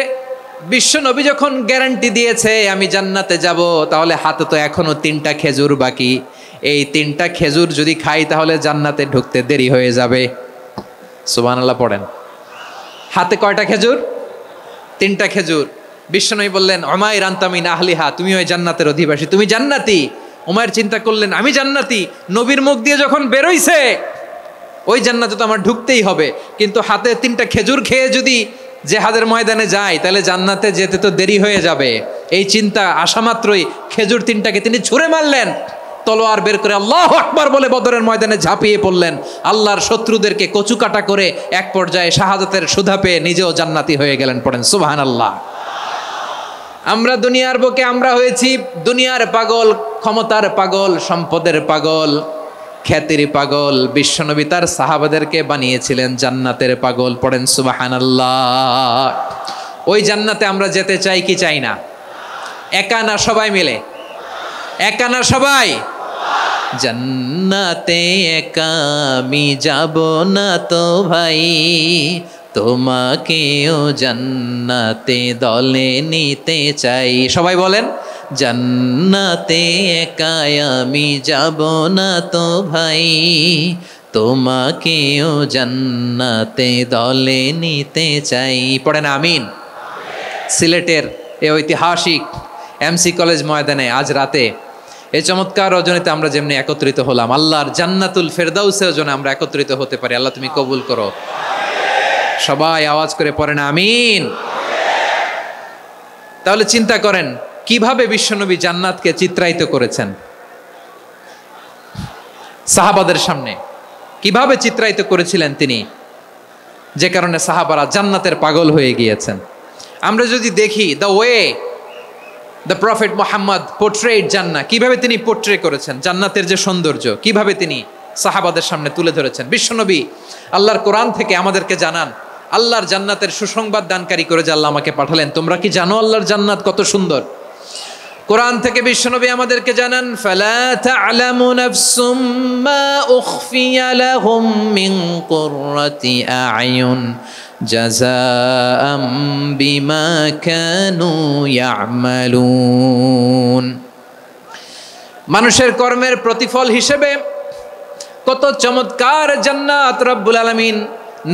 বিশ্বনবী যখন গ্যারান্টি দিয়েছে আমি জান্নাতে যাব, তাহলে হাতে তো এখনো 3টা খেজুর বাকি। এই 3টা খেজুর যদি খাই তাহলে জান্নাতে ঢুকতে দেরি হয়ে যাবে। সুবহানাল্লাহ পড়েন। হাতে কয়টা খেজুর? 3টা খেজুর। বিশ্বনবী বললেন উমাইর আনতা মিন আহলিহা, তুমি ওই জান্নাতের অধিবাসী, তুমি জান্নাতি। উমাইর চিন্তা করলেন আমি জান্নাতি, নবীর মুখ দিয়ে যখন বেরোইছে ওই জান্নাতে তো আমার ঢুকতেই হবে, কিন্তু হাতে 3টা খেজুর খেয়ে যদি জিহাদের ময়দানে যাই তাহলে জান্নাতে যেতে তো দেরি হয়ে যাবে। এই চিন্তা আসা মাত্রই খেজুর 3টাকে তিনি ছুঁড়ে মারলেন, তলোয়ার বের করে আল্লাহু আকবার বলে বদরের ময়দানে ঝাঁপিয়ে পড়লেন। আল্লাহর শত্রুদেরকে কচুকাটা করে এক পর্যায়ে শাহাদাতের সুধা পেয়ে নিজেও জান্নাতি হয়ে গেলেন। পড়েন সুবহানাল্লাহ। আমরা দুনিয়ার বুকে আমরা হয়েছি দুনিয়ার পাগল, ক্ষমতার পাগল, সম্পদের পাগল, খ্যাতির পাগল। বিশ্বনবী তার সাহাবাদেরকে বানিয়েছিলেন জান্নাতের পাগল। পড়েন সুবহানাল্লাহ। ওই জান্নাতে আমরা যেতে চাই কি চাই না? একা না সবাই মিলে? একা না সবাই? জান্নাতে একা আমি যাব না তো ভাই, তোমাকেও জান্নাতে দলে নিতে চাই। সবাই বলেন জান্নাতে একা আমি যাব না তো ভাই, তোমাকেও জান্নাতে দলে নিতে চাই। পড়েন আমিন। সিলেটের এই ঐতিহাসিক এমসি কলেজ ময়দানে আজ রাতে এই চমৎকার রজনীতে আমরা যেমনি একত্রিত হলাম, আল্লাহর জান্নাতুল ফেরদাউসের জন্য আমরা একত্রিত হতে পারি। আল্লাহ তুমি কবুল করো। সবাই আওয়াজ করে পড়েন আমিন। তাহলে চিন্তা করেন কিভাবে বিশ্বনবী জান্নাতকে চিত্রায়িত করেছেন সাহাবাদের সামনে, কিভাবে চিত্রায়িত করেছিলেন তিনি, যে কারণে সাহাবারা জান্নাতের পাগল হয়ে গিয়েছেন। আমরা যদি দেখি the way the prophet Muhammad portrait জান্নাত, কিভাবে তিনি পোর্ট্রে করেছেন জান্নাতের যে সৌন্দর্য, কিভাবে তিনি সাহাবাদের সামনে তুলে ধরেছেন। বিশ্বনবী আল্লাহর কোরআন থেকে আমাদেরকে জানান আল্লাহর জান্নাতের সুসংবাদ দানকারী করে যে আল্লাহ আমাকে পাঠালেন। তোমরা কি জানো আল্লাহর জান্নাত কত সুন্দর? কোরআন থেকে বিশ্বনবী আমাদেরকে জানান ফালা তা'লামু নাফসুম মা উখফিয়া লাহুম মিন কুররাতি আ'য়ুন জাযাআম বিমা কানু ইয়া'মালুন। মানুষের কর্মের প্রতিফল হিসেবে কত চমৎকার জান্নাত রব্বুল আলামিন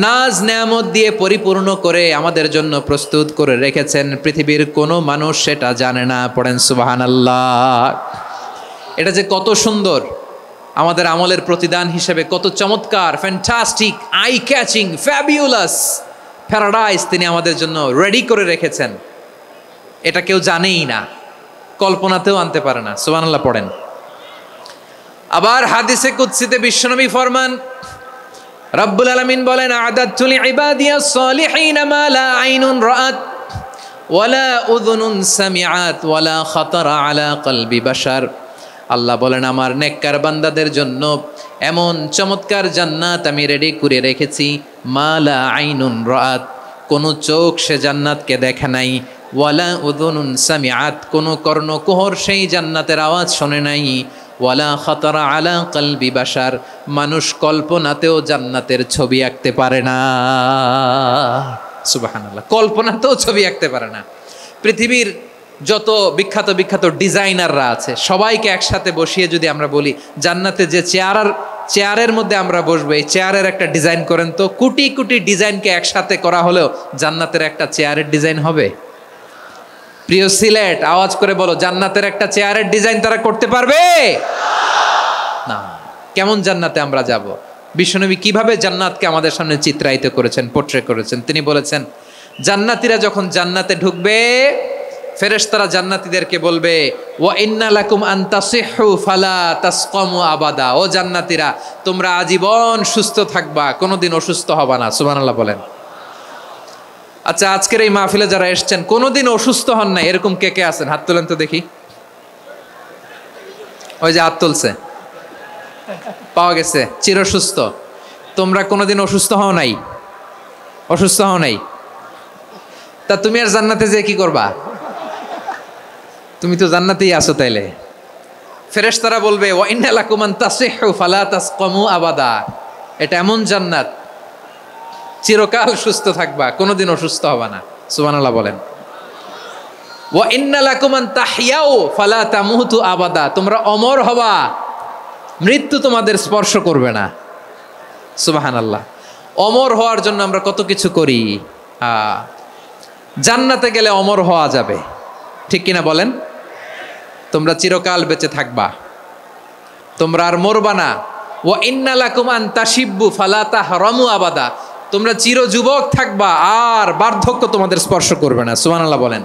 নাজ নেয়ামত দিয়ে পরিপূর্ণ করে আমাদের জন্য প্রস্তুত করে রেখেছেন। পৃথিবীর কোনো মানুষ সেটা জানে না। পড়েন সুবহানাল্লাহ। এটা যে কত সুন্দর, আমাদের আমলের প্রতিদান হিসেবে কত চমৎকার, fantastic, eye catching, fabulous paradise তিনি আমাদের জন্য রেডি করে রেখেছেন। এটা কেউ জানেই না, কল্পনাতেও আনতে পারে না। সুবহানাল্লাহ পড়েন। আবার হাদিসে কুদসিতে বিশ্বনবী ফরমান, রব্বুল আলামিন বলেন আ'দাতু লিইবাদিয়াস সালিহিন মা লা আইনুন রাআত ওয়ালা উযুনুন সামিআত ওয়ালা খাতারা আলা কলবি বাশার আল্লাহ বলেন আমার নেককার বান্দাদের জন্য এমন চমৎকার জান্নাত আমি রেডি করে রেখেছি, মালা আইনুন রাত, কোনো চোখ সে জান্নাতকে দেখে নাই, ওয়ালা উযুনুন সামিআত, কোনো কর্ণকুহর সেই জান্নাতের আওয়াজ শোনে নাই, ওয়ালা খাতারা আলা কলবি বাশার, মানুষ কল্পনাতেও জান্নাতের ছবি আঁকতে পারে না। সুবহানাল্লাহ, কল্পনাতেও ছবি আঁকতে পারে না। পৃথিবীর যত বিখ্যাত বিখ্যাত ডিজাইনাররা আছে সবাইকে একসাথে বসিয়ে যদি আমরা বলি জান্নাতে যে চেয়ারের মধ্যে আমরা বসবো, এই চেয়ারের একটা ডিজাইন করেন তো, কোটি কোটি ডিজাইনকে একসাথে করা হলেও জান্নাতের একটা চেয়ারের ডিজাইন হবে? প্রিয় সিলেট, আওয়াজ করে বলো, জান্নাতের একটা চেয়ারের ডিজাইন তারা করতে পারবে না। কেমন জান্নাতে আমরা যাব? বিশ্বনবী কিভাবে জান্নাতকে আমাদের সামনে চিত্রায়িত করেছেন, পোট্রে করেছেন। তিনি বলেছেন জান্নাতীরা যখন জান্নাতে ঢুকবে ফেরেশতারা জান্নাতীদেরকে বলবে, ওয়া ইন্না লাকুম আন তাসিহু ফালা তাসকামু আবাদা, ও জান্নাতীরা তোমরা আজীবন সুস্থ থাকবা, কোনোদিন অসুস্থ হবা না। সুবহানাল্লাহ বলেন। আচ্ছা, আজকের এই মাহফিলে যারা এসেছেন কোনোদিন অসুস্থ হন না এরকম কে কে আছেন? হাত তোলেন তো দেখি। ওই যে হাত তুলছে, পাওয়া গেছে, চিরসুস্থ। তোমরা কোনোদিন অসুস্থ হও নাই? অসুস্থ হও নাই? তা তুমি আর জান্নাতে যে কি করবা? তুমি তো জান্নাতেই আছো তাইলে। ফেরেশতারা বলবে, ওয়া ইন্না লাকুম আন তাসিহু ফালা তাসকামু আবাদা, এটা এমন জান্নাত চিরকাল সুস্থ থাকবা, কোনোদিন অসুস্থ হবা না। সুবহানাল্লাহ বলেন। ওয়া ইন্না লাকুম আন তাহইয়াউ ফালা তামুতু আবাদা, তোমরা অমর হবা, মৃত্যু তোমাদের স্পর্শ করবে না। সুবহানাল্লাহ। অমর হওয়ার জন্য আমরা কত কিছু করি। জান্নাতে গেলে অমর হওয়া যাবে, ঠিক কিনা বলেন? তোমরা চিরকাল বেঁচে থাকবা, তোমরা আর মরবা না। ওয়া ইন্না লাকুম আন তাশিব্বু ফালা তাহরামু আবাদা, তোমরা চির যুবক থাকবা, আর বার্ধক্য তোমাদের স্পর্শ করবে না। সুবহানাল্লাহ বলেন।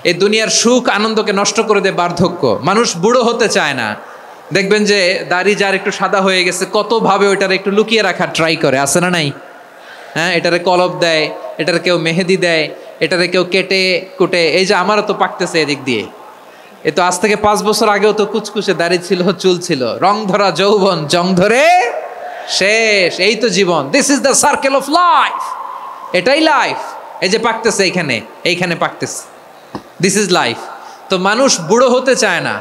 এই দুনিয়ার সুখ আনন্দকে নষ্ট করে দেয় বার্ধক্য। মানুষ বুড়ো হতে চায় না। দেখবেন যে দাড়ি যার একটু সাদা হয়ে গেছে কতভাবে ওইটার একটু লুকিয়ে রাখার ট্রাই করে, আছে না নাই? হ্যাঁ, এটারে কলব দেয়, এটারে কেউ মেহেদি দেয়, এটারে কেউ কেটে কুটে। এই যে আমারও তো পাকতেছে এদিক দিয়ে, এ তো আজ থেকে 5 বছর আগেও তো কুচকুচে দাড়ি ছিল, চুল ছিল, রং ধরা যৌবন জং ধরে শেষ। এই তো জীবন, this is the circle of life, এটাই লাইফ। এই যে পাকতেছে এইখানে পাকতেছে, দিস ইজ লাইফ। তো মানুষ বুড়ো হতে চায় না।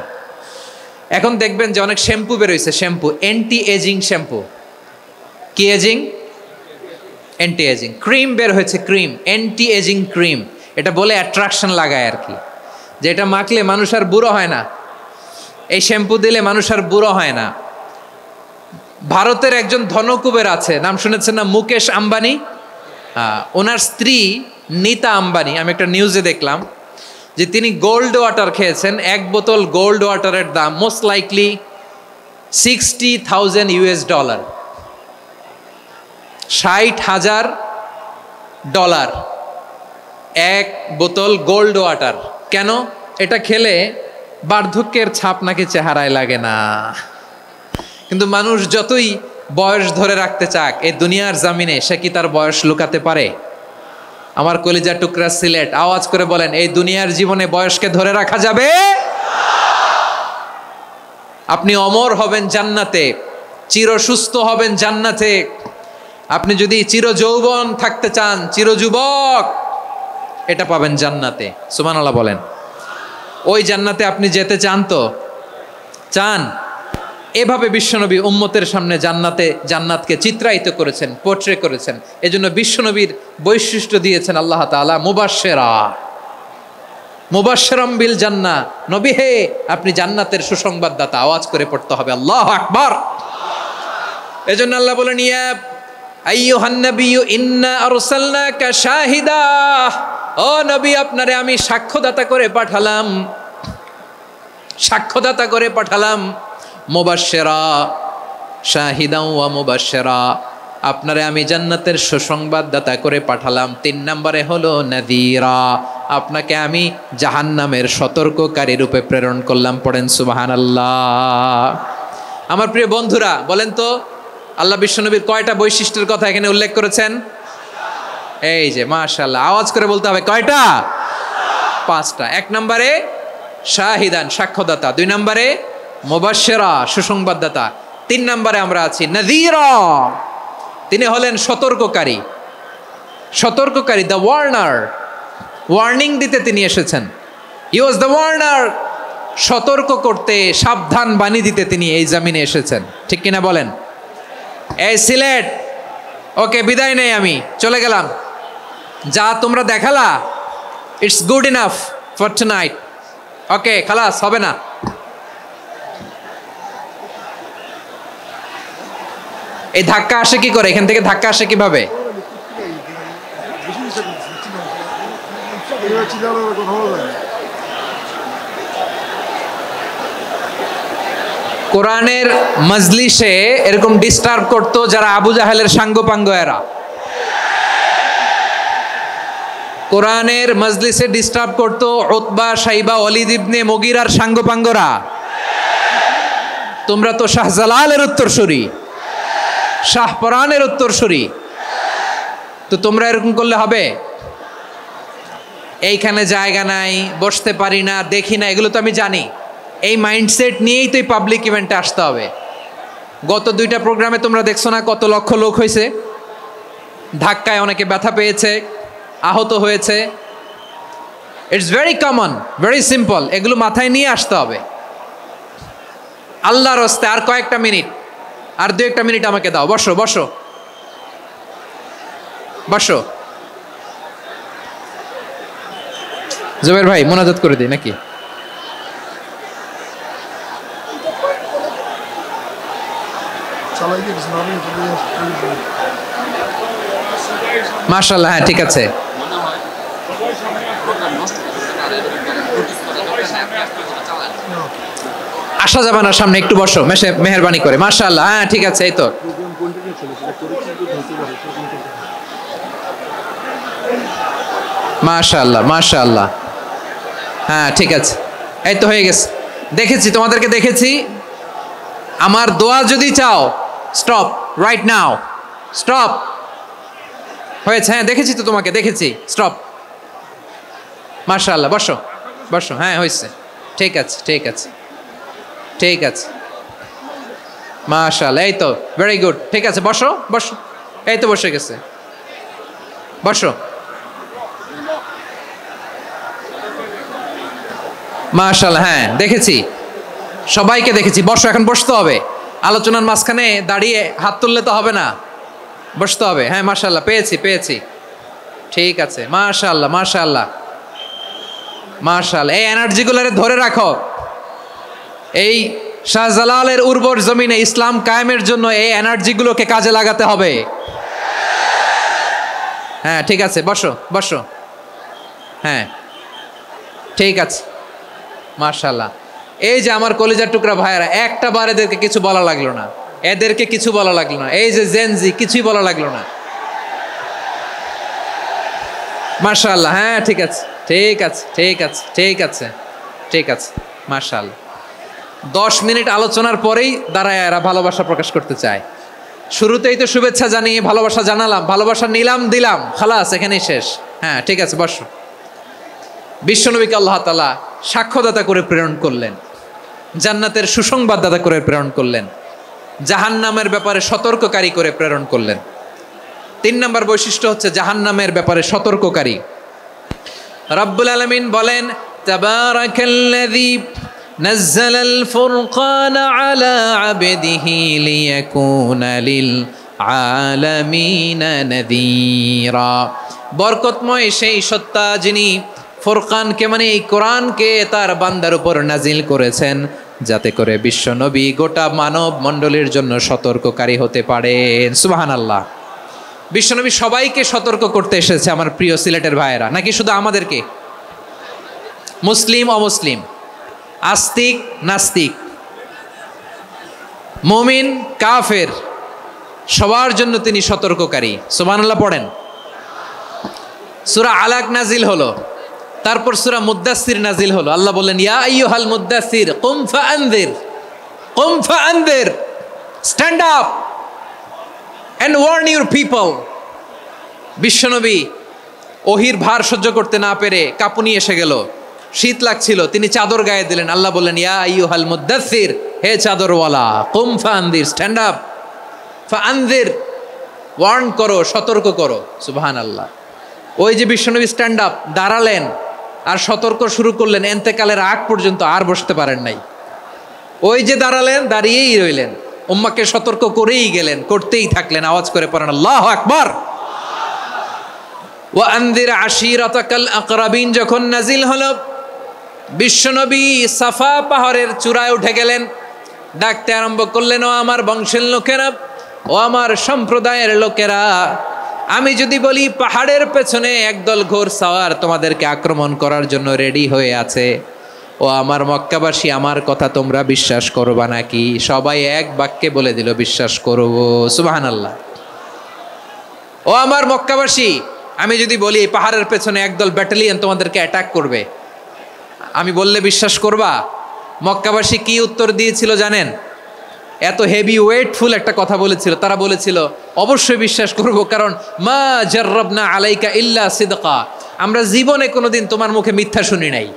এখন দেখবেন যে অনেক শ্যাম্পু বেরোইছে, শ্যাম্পু অ্যান্টি এজিং শ্যাম্পু। কি এজিং? Anti aging. ক্রিম বের হয়েছে, ক্রিম, অ্যান্টি এজিং ক্রিম। এটা বলে অ্যাট্রাকশন লাগায় আর কি, যে এটা মাখলে মানুষ আর বুড়ো হয় না, এই শ্যাম্পু দিলে মানুষ আর বুড়ো হয় না। ভারতের একজন ধনকুবের আছে, নাম শুনেছেন না? মুকেশ আম্বানি। ওনার স্ত্রী নীতা আম্বানি, আমি একটা নিউজে দেখলাম যে তিনি গোল্ড ওয়াটার খেয়েছেন। 1 বোতল গোল্ড ওয়াটারের দাম মোস্ট লাইকলি $60,000 $60,000 1 বোতল গোল্ড ওয়াটার। কেন? এটা খেলে বার্ধক্যের ছাপ নাকি চেহারায় লাগে না। কিন্তু মানুষ যতই বয়স ধরে রাখতে চাক এই দুনিয়ার জামিনে, সে কি তার বয়স লুকাতে পারে? আমার কলিজা টুকরা সিলেট, আওয়াজ করে বলেন, এই দুনিয়ার জীবনে বয়সকে ধরে রাখা যাবে? আপনি অমর হবেন জান্নাতে, চির সুস্থ হবেন জান্নাতে। আপনি যদি চির যৌবন থাকতে চান, চির যুবক, এটা পাবেন জান্নাতে। সুবহানাল্লাহ বলেন। ওই জান্নাতে আপনি যেতে চান তো? চান? এভাবে বিশ্বনবী উম্মতের সামনে জান্নাতকে চিত্রায়িত করেছেন, পোট্রে করেছেন। এজন্য বিশ্বনবীর বৈশিষ্ট্য দিয়েছেন আল্লাহ তাআলা মুবাশশিরাম বিল জান্নাহ। নবী হে, আপনি জান্নাতের সুসংবাদদাতা। আওয়াজ করে পড়তে হবে আল্লাহু আকবার। এজন্য আল্লাহ বলেন, ইয়া আইয়ুহান নাবিয়্যু ইন্না আরসালনাকা শাহিদা, ও নবী আপনারে আমি সাক্ষ্যদাতা করে পাঠালাম, সাক্ষ্যদাতা করে পাঠালাম। মুবাশশিরা শাহিদাও ওয়া মুবাশশিরা, আপনারে আমি জান্নাতের সুসংবাদদাতা করে পাঠালাম। 3 নম্বরে হলো নাযীরা, আপনাকে আমি জাহান্নামের সতর্ককারী রূপে প্রেরণ করলাম। পড়েন সুবহানাল্লাহ। আমার প্রিয় বন্ধুরা, বলেন তো আল্লাহ বিশ্বনবীর কয়টা বৈশিষ্ট্যের কথা এখানে উল্লেখ করেছেন? এই যে মাশাআল্লাহ, আওয়াজ করে বলতে হবে কয়টা? 5টা। 1 নম্বরে শাহিদান সাক্ষ্যদাতা, 2 নম্বরে মুবাশশিরা সুসংবাদদাতা, 3 নম্বরে আমরা আছি নাযীরা, তিনি হলেন সতর্ককারী। সতর্ককারী, দ্য ওয়ার্নার, ওয়ার্নিং দিতে তিনি এসেছেন। হি ওয়াজ দ্য ওয়ার্নার, সতর্ক করতে, সাবধান বাণী দিতে তিনি এই জমিনে এসেছেন। ঠিক কিনা বলেন? এই সিলেট, ওকে বিদায় নেই, আমি চলে গেলাম, যা তোমরা দেখালা it's good enough for tonight, okay খালাস, হবে না। এই ধাক্কা আসে কি করে? এখান থেকে ধাক্কা আসে কিভাবে? কোরআনের মজলিসে এরকম ডিস্টার্ব করতো যারা আবু জাহেলের সাঙ্গপাঙ্গ এরা। কোরআনের মজলিসে ডিস্টার্ব করতো উতবা, শাইবা, ওয়ালিদ ইবনে মুগীরার সাঙ্গপাঙ্গরা। তোমরা তো শাহজালালের উত্তরসূরি, শাহপরানের উত্তরসূরি, তো তোমরা এরকম করলে হবে? এইখানে জায়গা নাই, বসতে পারি না, দেখি না, এগুলো তো আমি জানি। এই মাইন্ডসেট নিয়েই তো এই পাবলিক ইভেন্টে আসতে হবে। গত 2টা প্রোগ্রামে তোমরা দেখছো না কত লক্ষ লোক হয়েছে, ধাক্কায় অনেকে ব্যথা পেয়েছে, আহত হয়েছে। It's very common, very simple, এগুলো মাথায় নিয়ে আসতে হবে। আল্লাহর রাস্তায় আর কয়েকটা মিনিট, আর 2-1 মিনিট আমাকে দাও। বসো বসো বসো। জুবাইর ভাই মোনাজাত করে দিই নাকি? মাশাআল্লাহ, হ্যাঁ ঠিক আছে। আসা যাবে না সামনে, একটু বসো মেহেরবানি করে। মাশাআল্লাহ, হ্যাঁ ঠিক আছে। এই তো মাশাআল্লাহ মাশাআল্লাহ, হ্যাঁ ঠিক আছে, এই তো হয়ে গেছে। দেখেছি, তোমাদেরকে দেখেছি। আমার দোয়া যদি চাও, স্টপ রাইট নাও, স্টপ। হয়েছে, হ্যাঁ দেখেছি তো তোমাকে, দেখেছি, স্টপ। মাশাআল্লাহ, বসো বসো, হ্যাঁ হয়েছে, ঠিক আছে ঠিক আছে ঠিক আছে। মাশাআল্লাহ, এই তো ভেরি গুড, ঠিক আছে, বসো বসো, এই তো বসে গেছে, বসো। মাশাআল্লাহ, হ্যাঁ দেখেছি, সবাইকে দেখেছি। বসো, এখন বসতে হবে। আলোচনার মাঝখানে দাঁড়িয়ে হাত তুললে তো হবে না, বসতে হবে। হ্যাঁ মাশাআল্লাহ, পেয়েছি পেয়েছি, ঠিক আছে। মাশাআল্লাহ মাশাআল্লাহ মাশাআল্লাহ, এই এনার্জিগুলোরে ধরে রাখো। এই শাহজালালের উর্বর জমিনে ইসলাম কায়েমের জন্য এই এনার্জিগুলোকে কাজে লাগাতে হবে। হ্যাঁ ঠিক আছে, বসো বসো, হ্যাঁ ঠিক আছে। মাশাআল্লাহ, এই যে আমার কলিজার টুকরা ভাইয়েরা, একটা বার এদেরকে কিছু বলা লাগলো না, এদেরকে কিছু বলা লাগলো না। এই যে জেনজি, কিছুই বলা লাগলো না। মাশাআল্লাহ, হ্যাঁ ঠিক আছে ঠিক আছে ঠিক আছে ঠিক আছে ঠিক আছে। মাশাআল্লাহ, 10 মিনিট আলোচনার পরেই দাঁড়ায় এরা ভালোবাসা প্রকাশ করতে চায়। শুরুতেই তো শুভেচ্ছা জানিয়ে ভালোবাসা জানালাম, ভালোবাসা নিলাম, দিলাম, খালাস, এখানেই শেষ। হ্যাঁ ঠিক আছে, বসো। বিশ্বনবীকে আল্লাহ তাআলা সাক্ষ্যদাতা করে প্রেরণ করলেন, জান্নাতের সুসংবাদদাতা করে প্রেরণ করলেন, জাহান্নামের ব্যাপারে সতর্ককারী করে প্রেরণ করলেন। 3 নম্বর বৈশিষ্ট্য হচ্ছে জাহান্নামের ব্যাপারে সতর্ককারী। রব্বুল আলামিন বলেন, তাবারাকাল্লাযী নাযালাল ফুরকানা আলা আবদিহি লিয়াকুনা লিল আলামিনা নাযীরা। বরকতময় সেই সত্তা যিনি ফুরকানকে, মানে এই কোরআনকে তার বান্দার উপর নাজিল করেছেন, যাতে করে বিশ্ব নবী গোটা মানব মণ্ডলীর জন্য সতর্ককারী হতে পারেন। সুবহানাল্লাহ। বিশ্বনবী সবাইকে সতর্ক করতে এসেছে, আমার প্রিয় সিলেটের ভাইয়েরা, নাকি শুধু আমাদেরকে? মুসলিম অমুসলিম, আস্তিক নাস্তিক, মুমিন কাফের, সবার জন্য তিনি সতর্ককারী। সুবহানাল্লাহ পড়েন। সূরা আলাক নাজিল হলো, তারপর সূরা মুদ্দাসসির নাজিল হলো। আল্লাহ বললেন, ইয়া আইয়ুহাল মুদ্দাসসির কুম ফাআনযির, stand up and warn your people. বিশ্বনবী ওহির ভার সহ্য করতে না পেরে কাঁপুনি এসে গেল। শীত লাগছিল, তিনি চাদর গায়ে দিলেন। আল্লাহ বললেন, ইয়া আইয়ুহাল মুদ্দাসসির, হে চাদরওয়ালা, কুম ফাআনদির, স্ট্যান্ড আপ, ফাআনদির, ওয়ার্ন করো, সতর্ক করো। সুবহানাল্লাহ। ওই যে বিশ্বনবী স্ট্যান্ড আপ, দাঁড়ালেন আর সতর্ক শুরু করলেন, এন্তেকালের আগ পর্যন্ত আর বসতে পারেন নাই। ওই যে দাঁড়ালেন, দাঁড়িয়েই রইলেন, উম্মাকে সতর্ক করেই গেলেন, করতেই থাকলেন। আওয়াজ করে পড়েন আল্লাহু আকবার। ওয়া আনদির আশিরাতাকাল আকরাবিন যখন নাজিল হলো, বিশ্বনবী সাফা পাহাড়ের চূড়ায় উঠে গেলেন, ডাকতে আরম্ভ করলেন, ও আমার বংশের লোকেরা, ও আমার সম্প্রদায়ের লোকেরা, আমি যদি বলি পাহাড়ের পেছনে একদল ঘোড়সাওয়ার তোমাদেরকে আক্রমণ করার জন্য রেডি হয়ে আছে, ও আমার মক্কাবাসী, আমার কথা তোমরা বিশ্বাস করবা নাকি? সবাই এক বাক্যে বলে দিল, বিশ্বাস করব। সুবহানাল্লাহ। ও আমার মক্কাবাসী, আমি যদি বলি পাহাড়ের পেছনে একদল ব্যাটালিয়ন তোমাদেরকে অ্যাটাক করবে, আমি বললে বিশ্বাস করবা? মক্কাবাসী কি উত্তর দিয়েছিল জানেন? এত হেভি ওয়েটফুল একটা কথা বলেছিল। তারা বলেছিল, অবশ্যই বিশ্বাস করব, কারণ মা জাররাবনা আলাইকা ইল্লা সিদকা, আমরা জীবনে কোনোদিন তোমার মুখে মিথ্যা শুনি নাই।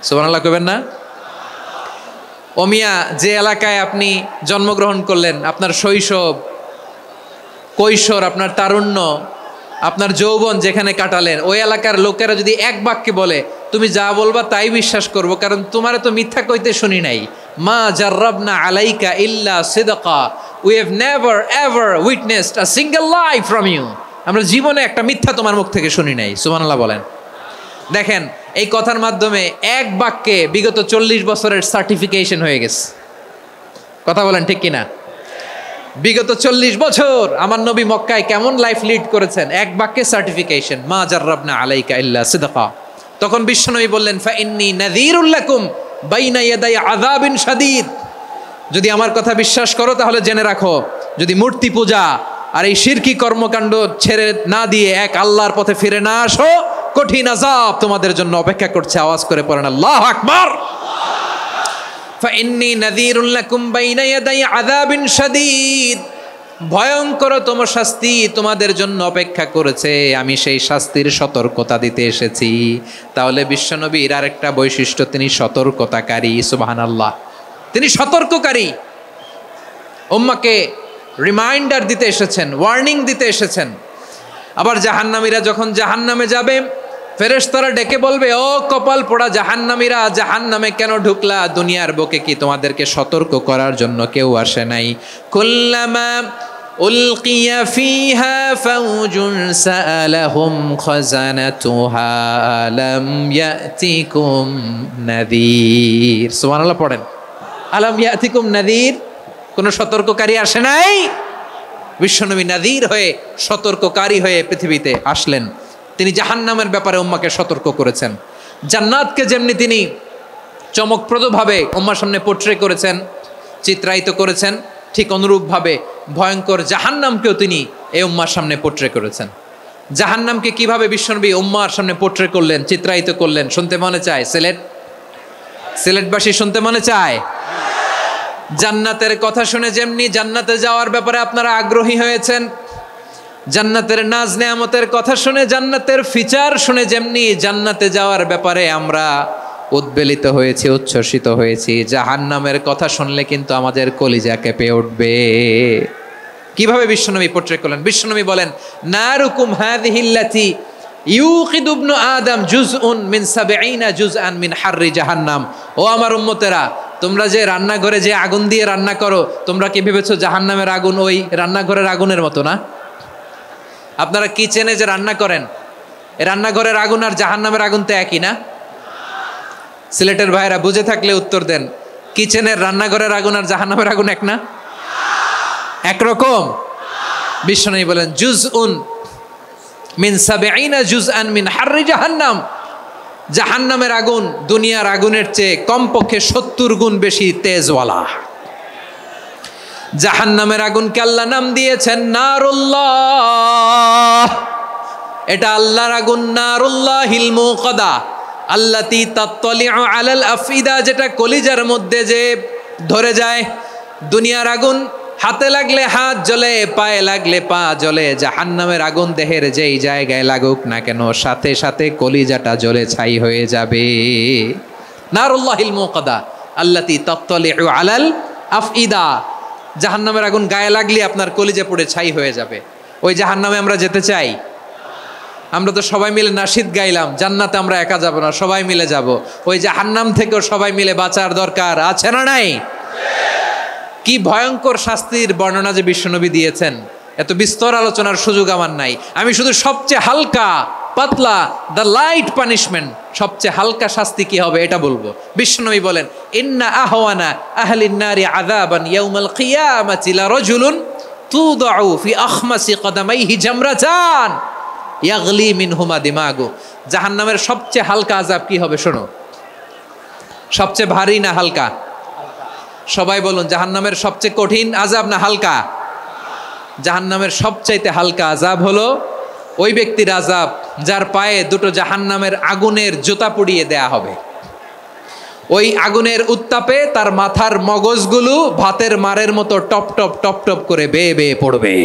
সুবহানাল্লাহ কইবেন না? ও মিয়া, যে এলাকায় আপনি জন্মগ্রহণ করলেন, আপনার শৈশব, কৈশোর, আপনার তারুণ্য, আপনার যৌবন যেখানে কাটালেন, ওই এলাকার লোকেরা যদি এক বাক্যে বলে তুমি যা বলবা তাই বিশ্বাস করব, কারণ তোমারে তো মিথ্যা কইতে শুনি নাই। মা জাররাবনা আলাইকা ইল্লা সিদকা, we have never ever witnessed a single lie from you, আমরা জীবনে একটা মিথ্যা তোমার মুখ থেকে শুনি নাই। সুবহানাল্লাহ বলেন। দেখেন, এই কথার মাধ্যমে এক বাক্যে বিগত 40 বছরের সার্টিফিকেশন হয়ে গেছে। কথা বলেন ঠিক কিনা? বিগত 40 বছর আমার নবী মক্কায় কেমন লাইফ লিড করেছেন, এক বাক্যে সার্টিফিকেশন, মা জাররাবনা আলাইকা ইল্লা সিদকা। তখন বিশ্বনবী বললেন, ফাইন্নী নাযীরুল লাকুম বাইনা ইয়াদাই আযাবিন শাদীদ, যদি আমার কথা বিশ্বাস করো তাহলে জেনে রাখো, যদি মূর্তি পূজা আর এই শিরকি কর্মকাণ্ড ছেড়ে না দিয়ে এক আল্লাহর পথে ফিরে না আসো, কঠিন আযাব তোমাদের জন্য অপেক্ষা করছে। আওয়াজ করে পড়েন আল্লাহু আকবার। ফাইন্নী নাযীরুল লাকুম বাইনা ইয়াদাই আযাবিন শাদীদ, ভয়ঙ্করতম শাস্তি তোমাদের জন্য অপেক্ষা করেছে, আমি সেই শাস্তির সতর্কতা দিতে এসেছি। তাহলে বিশ্বনবীর আরেকটা বৈশিষ্ট্য, তিনি সতর্কতাকারী। সুবহানাল্লাহ, তিনি সতর্ককারী। উম্মাকে রিমাইন্ডার দিতে এসেছেন, ওয়ার্নিং দিতে এসেছেন। আবার জাহান্নামীরা যখন জাহান্নামে যাবে, ফেরেশতারা ডেকে বলবে, ও কপাল পোড়া জাহান্নামীরা, জাহান্নামে কেন ঢুকলা? দুনিয়ার বুকে কি তোমাদেরকে সতর্ক করার জন্য কেউ আসে নাই? কুল্লামা উলকিয়া ফিহা ফাউজুন সাআলাহুম খাজানাতুহা আলাম ইয়াতিকুম নাযীর। সুবহানাল্লাহ পড়েন, আলাম ইয়াতিকুম নাযীর, কোন সতর্ককারী আসে নাই? বিশ্বনবী নাযীর হয়ে, সতর্ককারী হয়ে পৃথিবীতে আসলেন। তিনি জাহান্নামের ব্যাপারে উম্মাকে সতর্ক করেছেন। জান্নাতকে যেমনি তিনি চমকপ্রদভাবে উম্মার সামনে পোট্রে করেছেন, চিত্রায়িত করেছেন, ঠিক অনুরূপভাবে ভয়ঙ্কর জাহান্নামকেও তিনি এই উম্মার সামনে পোট্রে করেছেন। জাহান্নামকে কিভাবে বিশ্বনবী উম্মার সামনে পোট্রে করলেন, চিত্রায়িত করলেন, শুনতে মনে চায়? সিলেটবাসী শুনতে মনে চায়? জান্নাতের কথা শুনে যেমনি জান্নাতে যাওয়ার ব্যাপারে আপনারা আগ্রহী হয়েছেন, জান্নাতের নাজ নেয়ামতের কথা শুনে, জান্নাতের ফিচার শুনে যেমনি জান্নাতে যাওয়ার ব্যাপারে আমরা উদ্বেলিত হয়েছি, উচ্ছ্বসিত হয়েছি, জাহান্নামের কথা শুনলে কিন্তু আমাদের কলিজা কেঁপে উঠবে। কিভাবে বিশ্বনবী পোট্রে করলেন? বিশ্বনবী বলেন, নারুকুম হাযিহিল্লাতী ইউকিদু ইবনু আদম জুজউন মিন ৭০ জুজআন মিন হাররি জাহান্নাম। ও আমার উম্মতেরা, তোমরা যে রান্নাঘরে যে আগুন দিয়ে রান্না করো, তোমরা কি ভেবেছো জাহান্নামের আগুন ওই রান্নাঘরের আগুনের মতো না? আপনারা কিচেনে যে রান্না করেন, রান্নাঘরের আগুন আর জাহান্নামের আগুন তো একই না? সিলেটের ভাইরা বুঝে থাকলে উত্তর দেন, কিচেনের রান্নাঘরের আগুন আর জাহান্নামের আগুন এক না? একরকম? বিশ্বনবী বলেন, জুজউন মিন ৭০ জুজআন মিন হাররি জাহান্নাম, জাহান্নামের আগুন দুনিয়ার আগুনের চেয়ে কমপক্ষে ৭০ গুণ বেশি তেজওয়ালা। জাহান্নামের আগুনকে আল্লাহ নাম দিয়েছেন নারুল্লাহ। এটা আল্লাহর আগুন, নারুল্লাহিল মুকাদা আল্লাতী তাত্তালিউ আলাল আফইদা, যেটা কলিজার মধ্যে যে ধরে যায়। দুনিয়ার আগুন হাতে লাগলে হাত জ্বলে, পায়ে লাগলে পা জ্বলে, জাহান্নামের আগুন দেহের যেই জায়গায় লাগুক না কেন সাথে সাথে কলিজাটা জ্বলে ছাই হয়ে যাবে। নারুল্লাহিল মুকাদা আল্লাতী তাত্তালিউ আলাল আফইদা, জাহান্নামের আগুন গায়ে লাগলে আপনার কলিজা পুড়ে ছাই হয়ে যাবে। ওই জাহান্নামে আমরা যেতে চাই? আমরা তো সবাই মিলে নাশিদ গাইলাম, জান্নাতে আমরা একা যাব না, সবাই মিলে যাব। ওই জাহান্নাম থেকেও সবাই মিলে বাঁচার দরকার আছে না নাই? কি ভয়ঙ্কর শাস্তির বর্ণনা যে বিশ্বনবী দিয়েছেন, এত বিস্তর আলোচনার সুযোগ আমার নাই। আমি শুধু সবচেয়ে হালকা পাতলা, দ্য লাইট পানিশমেন্ট, সবচেয়ে হালকা শাস্তি কি হবে এটা বলবো। বিশ্বনবী বলেন, ইন্না আহওয়ানা আহলিন নারি আযাবান ইয়াউমাল কিয়ামাতি লারাজুলুন তুদাউ ফি আখমাসি কদামাইহি জামরাতান ইয়াগলি মিনহুমা দিমাগু। জাহান্নামের সবচেয়ে হালকা আযাব কি হবে শোনো। সবচেয়ে ভারী না হালকা? সবাই বলুন, জাহান্নামের সবচেয়ে কঠিন আযাব না হালকা? জাহান্নামের সবচাইতে হালকা আযাব হলো ওই ব্যক্তির আযাব যার পায়ে দুটো জাহান্নামের আগুনের জুতা পুড়িয়ে দেয়া হবে। ওই আগুনের উত্তাপে তার মাথার মগজগুলো ভাতের মারের মতো টপ টপ টপ টপ করে বেয়ে বেয়ে পড়বে।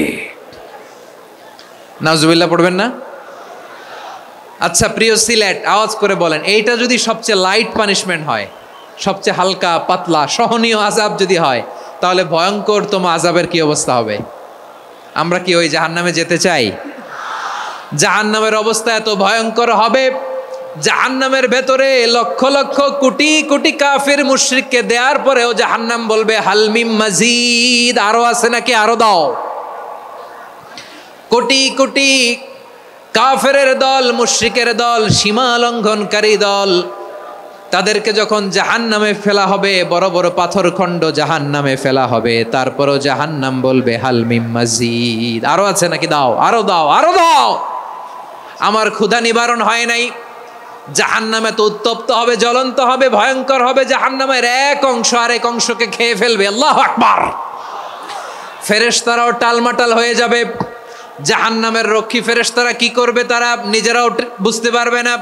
নাউজুবিল্লাহ পড়বেন না? আচ্ছা প্রিয় সিলেট, আওয়াজ করে বলেন, এইটা যদি সবচেয়ে লাইট পানিশমেন্ট হয়, সবচেয়ে হালকা পাতলা সহনীয় আযাব যদি হয়, তাহলে ভয়ঙ্করতম আযাবের কি অবস্থা হবে? আমরা কি ওই জাহান্নামে যেতে চাই? জাহান্নামের অবস্থা এত ভয়ঙ্কর হবে, জাহান্নামের ভেতরে লক্ষ লক্ষ কোটি কোটি কাফির মুশরিককে দেওয়ার পরেও জাহান্নাম বলবে হালমিম মাজিদ, আরো আছে নাকি, আরো দাও। কোটি কোটি কাফেরের দল, মুশরিকের দল, সীমা লঙ্ঘনকারী দল, তাদেরকে যখন জাহান্নামে ফেলা হবে, বড় বড় পাথর খণ্ড জাহান্নামে ফেলা হবে, তারপরও জাহান্নাম বলবে হালমিম মাজিদ, আরো আছে নাকি, দাও, আরো দাও, আরো দাও। আমার ক্ষুধা নিবারণ হয় নাই। জাহান্নামে তো উত্তপ্ত হবে, জ্বলন্ত হবে, ভয়ঙ্কর হবে। জাহান্নামের এক অংশ আরেক অংশকে খেয়ে ফেলবে। আল্লাহু আকবার। ফেরেশতারাও টালমাটাল হয়ে যাবে। জাহান্নামের রক্ষী ফেরেশতারা কি করবে তারা নিজেরাও বুঝতে পারবে না।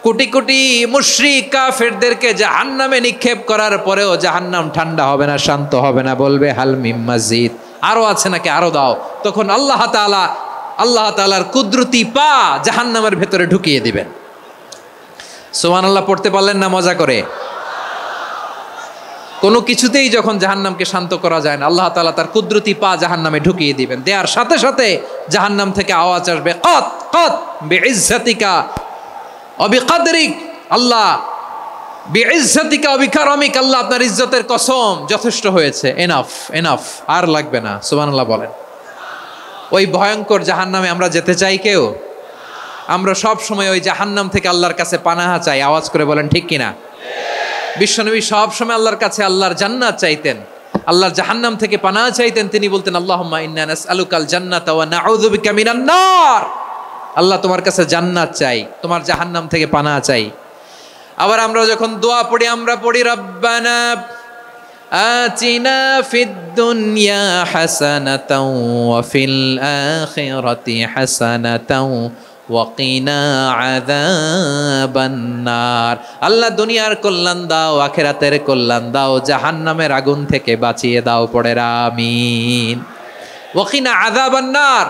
কোটি কোটি মুশরিক কাফেরদেরকে জাহান্নামে নিক্ষেপ করার পরেও জাহান্নাম ঠান্ডা হবে না, শান্ত হবে না, বলবে হাল মিম মাজিদ, আরো আছে নাকি, আরো দাও। তখন আল্লাহ তাআলার কুদরতি পা জাহান্নামের ভেতরে ঢুকিয়ে দিবেন। সুবহানাল্লাহ পড়তে পারলেন না মজা করে? কোনো কিছুতেই যখন জাহান্নামকে শান্ত করা যায় না, আল্লাহ তাআলা তার কুদরতি পা জাহান্নামে ঢুকিয়ে দিবেন। দেওয়ার সাথে সাথে জাহান্নাম থেকে আওয়াজ আসবে, কত কত বিইজ্জাতিকা ওয়া বিকদরিক, আল্লাহ বিইজ্জাতিকা ওয়া বিকারমিক, আল্লাহ আপনার ইজ্জতের কসম, যথেষ্ট হয়েছে, এনাফ এনাফ, আর লাগবে না। সুবহানাল্লাহ বলেন। ওই ভয়ঙ্কর জাহান্নামে আমরা যেতে চাই কেউ? আমরা সব সময় ওই জাহান্নাম থেকে আল্লাহর কাছে পানাহা চাই। আওয়াজ করে বলেন ঠিক কিনা? বিশ্বনবী সব সময় আল্লাহর কাছে আল্লাহর জান্নাত চাইতেন, আল্লাহর জাহান্নাম থেকে পানাহা চাইতেন। তিনি বলতেন, আল্লাহুম্মা ইন্না নাসআলুকাল জান্নাতা ওয়া নাউযু বিকা মিনান নার। আল্লাহ তোমার কাছে জান্নাত চাই, তোমার জাহান্নাম থেকে পানাহা চাই। আবার আমরা যখন দোয়া পড়ি, আমরা পড়ি রব্বানা আতিনা ফিদ দুনিয়া হাসানাতাও ওয়া ফিল আখিরাতি হাসানাতাও ওয়া কিনা আযাবান নার। আল্লাহ দুনিয়ার কল্যাণ দাও, আখিরাতের কল্যাণ দাও, জাহান্নামের আগুন থেকে বাঁচিয়ে দাও। পড়ে আমিন। ওয়া কিনা আযাবান নার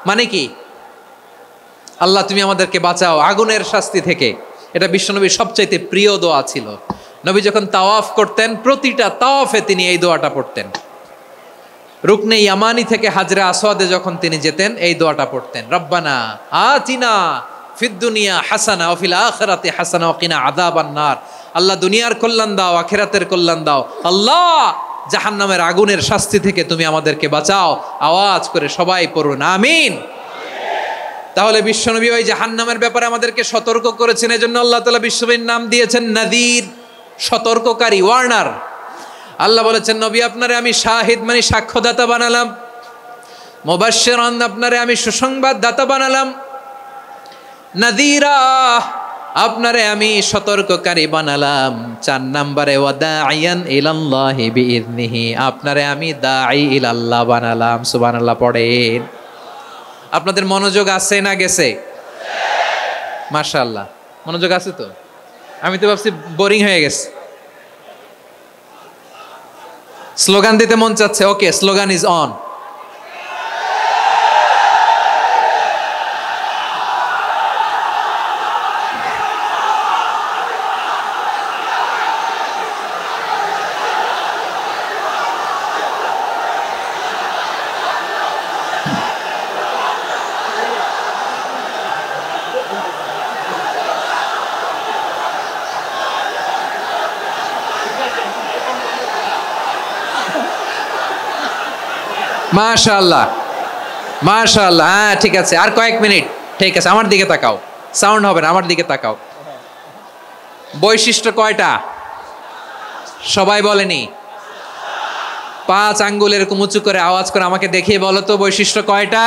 মানে কি? আল্লাহ তুমি আমাদেরকে বাঁচাও আগুনের শাস্তি থেকে। এটা বিশ্বনবীর সবচাইতে প্রিয় দোয়া ছিল। নবী যখন তাওয়াফ করতেন, প্রতিটা তাওয়াফে তিনি এই দোয়াটা পড়তেন। রুকনে ইয়ামানি থেকে হাজরে আসওয়াদে যখন তিনি যেতেন, এই দোয়াটা পড়তেন, রব্বানা আতিনা ফিদ দুনিয়া হাসানা ওয়া ফিল আখিরাতি হাসানা ওয়া কিনা আযাবান নার। আল্লাহ দুনিয়ার কল্যাণ দাও, আখিরাতের কল্যাণ দাও। আল্লাহ জাহান্নামের আগুনের শাস্তি থেকে তুমি আমাদেরকে বাঁচাও। আওয়াজ করে সবাই পড়ুন আমিন। তাহলে বিশ্বনবী ওই জাহান্নামের ব্যাপারে আমাদেরকে সতর্ক করেছেন। এজন্য আল্লাহ তাআলা বিশ্বনবীর নাম দিয়েছেন নাযীর, সতর্ককারী, ওয়ার্নার। আল্লাহ বলেছেন, নবী আপনারে আমি শাহিদ মানে সাক্ষ্যদাতা বানালাম, মুবাশশিরান আপনারে আমি সুসংবাদ দাতা বানালাম, নাযীরা আপনারে আমি সতর্ককারী বানালাম। 4 নম্বরে ওয়া দাঈয়ান ইলাল্লাহি বিইذনিহি, আপনারে আমি দাঈ ইলাল্লাহ বানালাম। সুবহানাল্লাহ পড়েন। আপনাদের মনোযোগ আছে না গেছে? মাশাআল্লাহ মনোযোগ আছে তো। আমি তো ভাবছি বোরিং হয়ে গেছে। স্লোগান দিতে মন চাচ্ছে, ওকে, স্লোগান ইজ অন। মাশাআল্লাহ, মাশাআল্লাহ। হ্যাঁ, ঠিক আছে, আর কয়েক মিনিট। ঠিক আছে, আমার দিকে তাকাও, সাউন্ড হবে না, আমার দিকে তাকাও। বৈশিষ্ট্য কয়টা? সবাই বলেনি? 5 আঙ্গুল এরকম উঁচু করে আওয়াজ করে আমাকে দেখিয়ে বলো তো, বৈশিষ্ট্য কয়টা?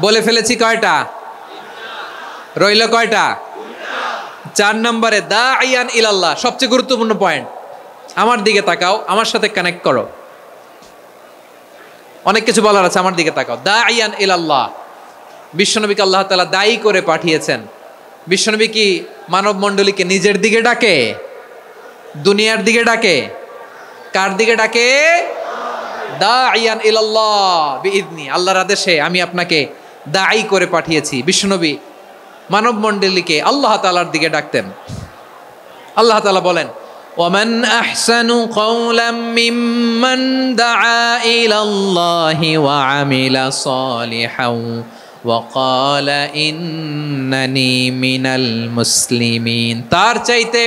বলে ফেলেছি কয়টা? রইল কয়টা? 4 নম্বরে দাইয়ান ইলাল্লাহ, সবচেয়ে গুরুত্বপূর্ণ পয়েন্ট। আমার দিকে তাকাও, আমার সাথে কানেক্ট করো। অনেক কিছু বলার আছে, আমার দিকে তাকাও। দাইয়ান ইলাল্লাহ, বিশ্বনবীকে আল্লাহ তাআলা দায়ী করে পাঠিয়েছেন। বিশ্বনবী কি মানব মণ্ডলীকে নিজের দিকে ডাকে? দুনিয়ার দিকে ডাকে? কার দিকে ডাকে? দাইয়ান ইলাল্লাহ বিইذনি, আল্লাহর আদেশে আমি আপনাকে দায়ী করে পাঠিয়েছি। বিশ্বনবী মানব মণ্ডলীকে আল্লাহ তাআলার দিকে ডাকতেন। আল্লাহ তাআলা বলেন, ওয়ামান আহসানু কাওলাম মিম্মান দাআ ইলাল্লাহি ওয়া আমিলা সালিহান ওয়া ক্বালা ইন্নানি মিনাল মুসলিমিন। তার চাইতে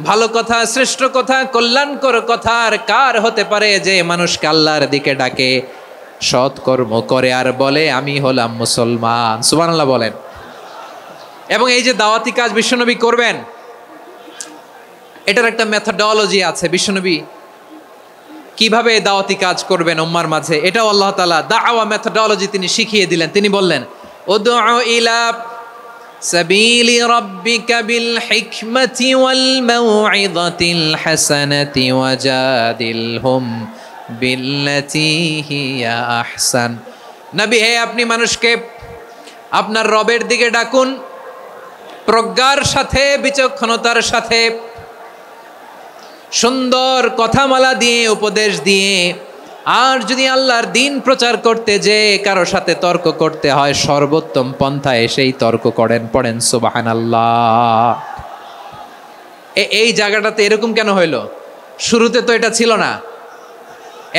ভালো কথা, শ্রেষ্ঠ কথা, কল্যাণকর কথা আর কার হতে পারে যে মানুষকে আল্লাহর দিকে ডাকে, সৎ কর্ম করে আর বলে আমি হলাম মুসলমান। সুবহানাল্লাহ বলেন। এবং এই যে দাওয়াতি কাজ বিশ্বনবী করবেন, এটার একটা মেথডোলজি আছে। বিশ্বনবী কিভাবে দাওয়াতি কাজ করবেন উম্মার মাঝে, এটাও আল্লাহ তাআলা দাওয়া মেথডোলজি তিনি শিখিয়ে দিলেন। তিনি বললেন, উদউ ইলা সাবিলি রাব্বিকা বিল হিকমাতি ওয়াল মাউইযাতিল হাসানাতি ওয়াজাদিলহুম বিল্লাতী হিয়া আহসান। নবী হে, আপনি মানুষকে আপনার রবের দিকে ডাকুন প্রজ্ঞার সাথে, বিচক্ষণতার সাথে, সুন্দর কথামালা দিয়ে, উপদেশ দিয়ে। আর যদি আল্লাহর দিন প্রচার করতে যে কারো সাথে তর্ক করতে হয়, সর্বোত্তম পন্থায় সেই তর্ক করেন। পড়েন সুবহানাল্লাহ। এই জায়গাটাতে এরকম কেন হইলো? শুরুতে তো এটা ছিল না।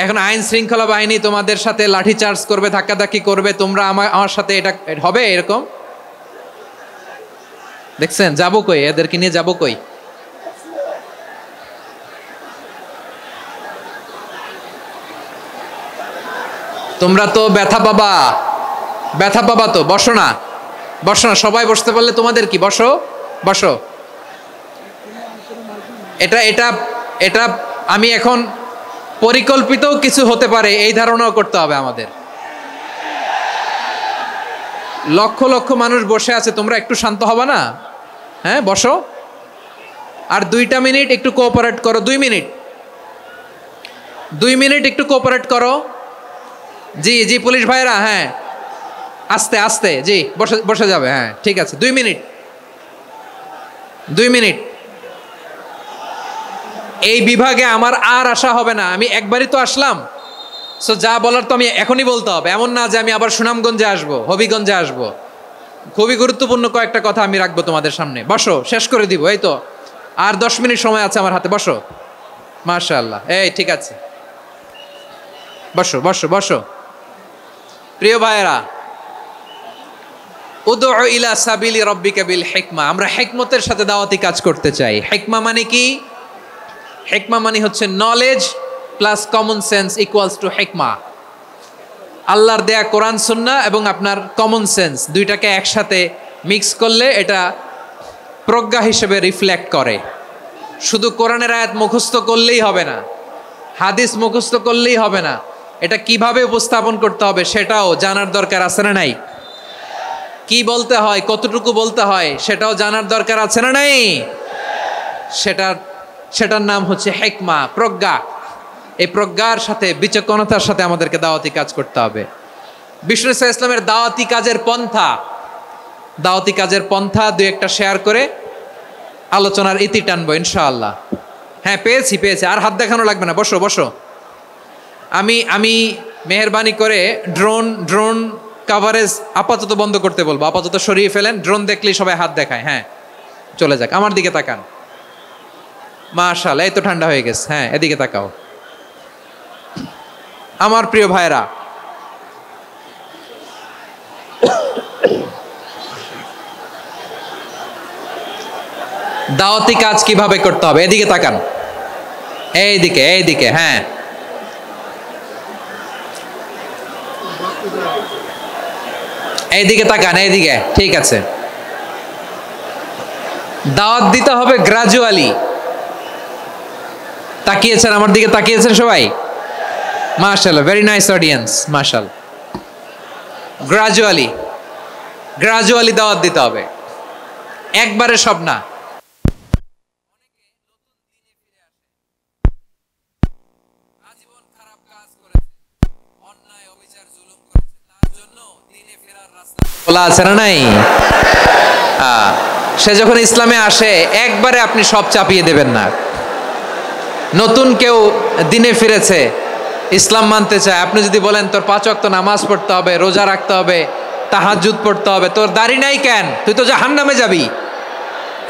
এখন আইন শৃঙ্খলা বাহিনী তোমাদের সাথে লাঠি চার্জ করবে, ধাক্কাধাক্কি করবে, তোমরা আমার সাথে এটা হবে এরকম? দেখছেন? যাবো কই? এদেরকে নিয়ে যাবো কই? তোমরা তো ব্যথা পাবা, ব্যথা পাবা তো। বসো না, বসো না, সবাই বসতে পারলে তোমাদের কি? বসো, বসো। এটা এটা এটা আমি এখন পরিকল্পিত কিছু হতে পারে এই ধারণাও করতে হবে আমাদের। লক্ষ লক্ষ মানুষ বসে আছে, তোমরা একটু শান্ত হবা না? হ্যাঁ, বসো। আর 2টা মিনিট একটু কোঅপারেট করো। 2 মিনিট, 2 মিনিট একটু কোঅপারেট করো। জি জি, পুলিশ ভাইরা, হ্যাঁ, আস্তে আস্তে, জি, বসে বসে যাবে। হ্যাঁ, ঠিক আছে, 2 মিনিট, 2 মিনিট। এই বিভাগে আমার আর আসা হবে না, আমি একবারই তো আসলাম। সো যা বলার তো আমি এখনই বলতে হবে। এমন না যে আমি আবার সুনামগঞ্জে আসবো, হবিগঞ্জে আসবো। খুবই গুরুত্বপূর্ণ কয়েকটা কথা আমি রাখবো তোমাদের সামনে। বসো, শেষ করে দিব। এই তো আর 10 মিনিট সময় আছে আমার হাতে। বসো। মাশাআল্লাহ, এই ঠিক আছে, বসো বসো বসো। প্রিয় ভাইয়েরা, উদউ ইলা সাবিলি রাব্বিকা বিল হিকমা, আমরা হিকমতের সাথে দাওয়াতি কাজ করতে চাই। হিকমা মানে কি? হিকমা মানে হচ্ছে knowledge plus common sense equals to হিকমা। আল্লাহর দেয়া কোরআন সুন্নাহ এবং আপনার কমন সেন্স, দুইটাকে একসাথে মিক্স করলে এটা প্রজ্ঞা হিসেবে রিফ্লেক্ট করে। শুধু কোরআনের আয়াত মুখস্থ করলেই হবে না, হাদিস মুখস্থ করলেই হবে না, এটা কিভাবে উপস্থাপন করতে হবে সেটাও জানার দরকার আছে না নাই? কি বলতে হয়, কতটুকু বলতে হয় সেটাও জানার দরকার আছে না নাই? সেটার নাম হচ্ছে হিকমা, প্রজ্ঞা। এই প্রজ্ঞার সাথে, বিচক্ষণতার সাথে আমাদেরকে দাওয়াতি কাজ করতে হবে। বিষ্ণু ইসলামের দাওয়াতি কাজের পন্থা 2-1টা শেয়ার করে আলোচনার ইতি টানবো ইনশাআল্লাহ। হ্যাঁ পেয়েছি পেয়েছি, আর হাত দেখানো লাগবে না, বসো বসো। আমি আমি মেহেরবানি করে ড্রোন কাভারেজ আপাতত বন্ধ করতে বলবো, আপাতত সরিয়ে ফেলেন। ড্রোন দেখলেই সবাই হাত দেখায়, হ্যাঁ চলে যাক। আমার দিকে তাকান, মাশাআল্লাহ এই তো ঠান্ডা হয়ে গেছে। হ্যাঁ এদিকে তাকাও। আমার প্রিয় ভাইরা, দাওয়াতি কাজ কিভাবে করতে হবে এদিকে তাকান, এইদিকে এইদিকে, হ্যাঁ এইদিকে তাকান, এইদিকে, ঠিক আছে। দাওয়াত দিতে হবে গ্রাজুয়ালি। তাকিয়েছেন আমার দিকে, তাকিয়েছেন সবাই, মাশাআল্লাহ, ভেরি নাইস অডিয়েন্স, মাশাআল্লাহ। গ্রাজুয়ালি গ্রাজুয়ালি দাওয়াত দিতে হবে, একবারে সব না। আজীবন খারাপ কাজ করেছে, অন্যায় অবিচার জুলুম করেছে, তার জন্য দিনে ফেরার রাস্তা খোলা আছে না নাই? সে যখন ইসলামে আসে একবারে আপনি সব চাপিয়ে দেবেন না। নতুন কেউ দিনে ফিরেছে, ইসলাম মানতে চায়, আপনি যদি বলেন তোর 5 ওয়াক্ত নামাজ পড়তে হবে, রোজা রাখতে হবে, তাহাজ্জুদ পড়তে হবে, তোর দাড়ি নাই কেন, তুই তো জাহান্নামে যাবি,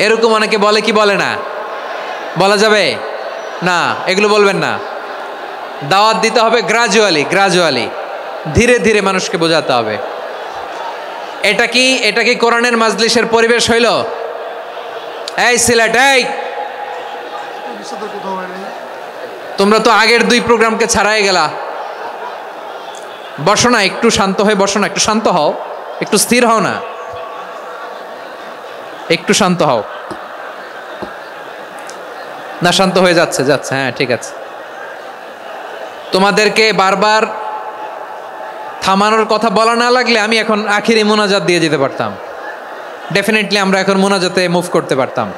এরকম অনেকে বলে কি বলে না? বলা যাবে না, এগুলো বলবেন না। দাওয়াত দিতে হবে গ্রাজুয়ালি, ধীরে ধীরে মানুষকে বোঝাতে হবে। এটা কি কোরআনের মাজলিসের পরিবেশ হইল? এই সিলেট, এই তোমরা তো আগের 2 প্রোগ্রামকে ছাড়াই গেলা। বসো না, একটু শান্ত হয়ে বসো না, একটু শান্ত হও, একটু স্থির হও না, একটু শান্ত হও না। শান্ত হয়ে যাচ্ছে, হ্যাঁ ঠিক আছে। তোমাদেরকে বারবার থামানোর কথা বলা না লাগলে আমি এখন আখিরি মোনাজাত দিয়ে যেতে পারতাম। ডেফিনেটলি আমরা এখন মোনাজাতে মুভ করতে পারতাম।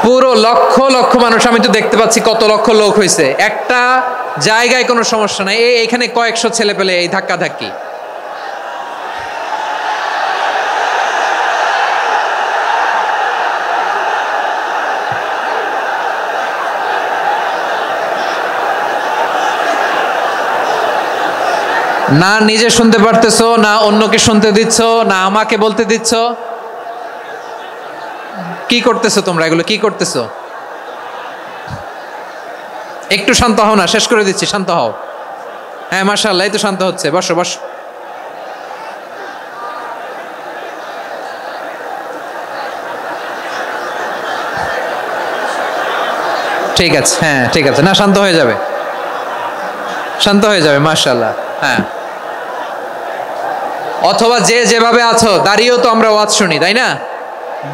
পুরো লক্ষ লক্ষ মানুষ, আমি তো দেখতে পাচ্ছি কত লক্ষ লোক হয়েছে একটা জায়গায়, কোনো সমস্যা নাই। এইখানে কয়েকশো ছেলে পেলে এই ধাক্কা ধাক্কি। না নিজে শুনতে পারতেছো, না অন্যকে শুনতে দিচ্ছ, না আমাকে বলতে দিচ্ছ। কি করতেছো তোমরা, এগুলো কি করতেছো? একটু শান্ত হও না, শেষ করে দিচ্ছি, শান্ত হও। হ্যাঁ মাশাআল্লাহ, এই তো শান্ত হচ্ছে, বসো বসো। ঠিক আছে, হ্যাঁ ঠিক আছে, না শান্ত হয়ে যাবে, শান্ত হয়ে যাবে, মাশাআল্লাহ। হ্যাঁ, অথবা যে যেভাবে আছো দাঁড়িয়েও তো আমরা ওয়াজ শুনি, তাই না?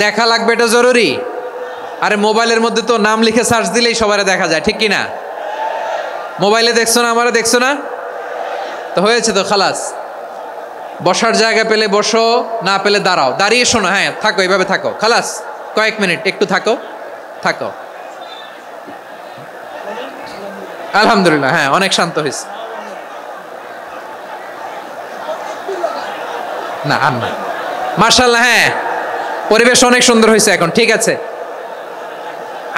দেখা লাগবে, এটা জরুরি। আরে মোবাইলের মধ্যে তো নাম লিখে সার্চ দিলেই সবারে দেখা যায়, ঠিক কি না? মোবাইলে দেখছো না, আমারে দেখছো না, তো হয়েছে তো, খালাস। বসার জায়গা পেলে বসো, না পেলে দাঁড়াও, দাঁড়িয়ে শোনো, হ্যাঁ থাকো, এইভাবে থাকো, খালাস। কয়েক মিনিট একটু থাকো, থাকো। আলহামদুলিল্লাহ, হ্যাঁ অনেক শান্ত হয়েছে। না আর না, মাশাআল্লাহ, হ্যাঁ পরিবেশ অনেক সুন্দর হয়েছে এখন, ঠিক আছে।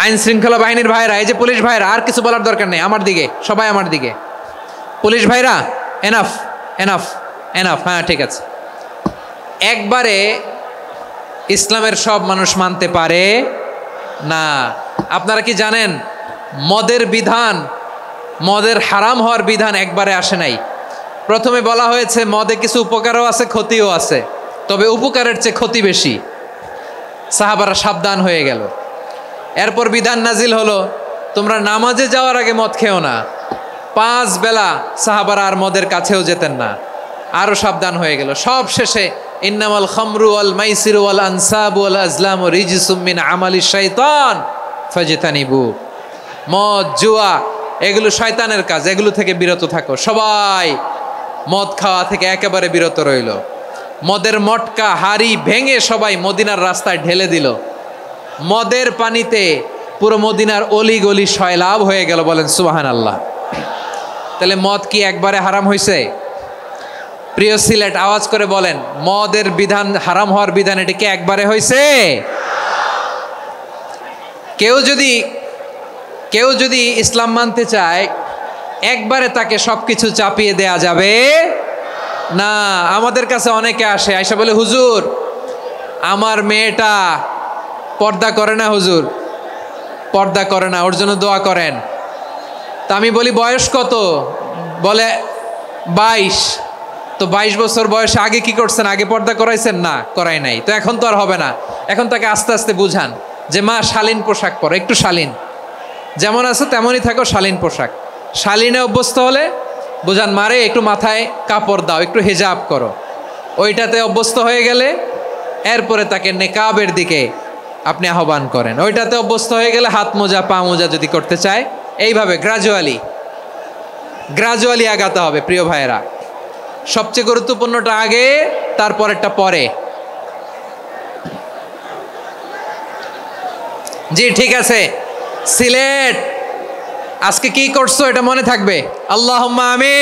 আইন শৃঙ্খলা বাহিনীর ভাইরা, এই যে পুলিশ ভাইরা, আর কিছু বলার দরকার নেই, আমার দিকে সবাই, আমার দিকে। পুলিশ ভাইরা, এনাফ এনাফ এনাফ, হ্যাঁ ঠিক আছে। একবারে ইসলামের সব মানুষ মানতে পারে না। আপনারা কি জানেন মদের বিধান, মদের হারাম হওয়ার বিধান একবারে আসে নাই। প্রথমে বলা হয়েছে মদে কিছু উপকারও আছে, ক্ষতিও আছে, তবে উপকারের চেয়ে ক্ষতি বেশি। সাহাবারা সাবধান হয়ে গেল। এরপর বিধান নাজিল হলো, তোমরা নামাজে যাওয়ার আগে মদ খেও না। 5 বেলা সাহাবারা আর মদের কাছেও যেতেন না, আরো সাবধান হয়ে গেল। সব শেষে ইন্নামাল খামরু ওয়াল মাইসিরু ওয়াল আনসাবু ওয়াল আজলামু রিজসুম মিন আমালিশ শাইতান ফাজতানিবু। মদ, জুয়া এগুলো শয়তানের কাজ, এগুলো থেকে বিরত থাকো। সবাই মদ খাওয়া থেকে একেবারে বিরত রইল। মদের মটকা হাড়ি ভেঙে সবাই মদিনার রাস্তায় ঢেলে দিল। মদের পানিতে পুরো মদিনার অলি গলি সয়লাভ হয়ে গেল, বলেন সুবহানাল্লাহ। তাহলে মদ কি একবারে হারাম হয়েছে? প্রিয় সিলেট আওয়াজ করে বলেন, মদের বিধান, হারাম হওয়ার বিধান এটা কি একবারে হয়েছে? কেউ যদি ইসলাম মানতে চায় একবারে তাকে সবকিছু চাপিয়ে দেয়া যাবে না। আমাদের কাছে অনেকে আসে, আয়সা বলে, হুজুর আমার মেয়েটা পর্দা করে না, হুজুর পর্দা করে না, ওর জন্য দোয়া করেন। তা আমি বলি বয়স কত? বলে 22। তো 22 বছর বয়সে আগে কি করছেন? আগে পর্দা করাইছেন? না, করাই নাই। তো এখন তো আর হবে না। এখন তাকে আস্তে আস্তে বুঝান যে মা শালীন পোশাক পরো, একটু শালীন, যেমন আছে তেমনই থাকো, শালীন পোশাক। শালীনে অভ্যস্ত হলে বুঝান, মারে একটু মাথায় কাপড় দাও, একটু হেজাব করো। ওইটাতে অভ্যস্ত হয়ে গেলে এরপরে তাকে নেকাবের দিকে আপনি আহ্বান করেন। ওইটাতে অভ্যস্ত হয়ে গেলে হাত মোজা পা মোজা যদি করতে চায়, এইভাবে গ্রাজুয়ালি আগাতে হবে। প্রিয় ভাইয়েরা, সবচেয়ে গুরুত্বপূর্ণটা আগে, তারপরেরটা পরে। জি ঠিক আছে। সিলেট আজকে কি করছো এটা মনে থাকবে। আল্লাহুম্মা আমিন।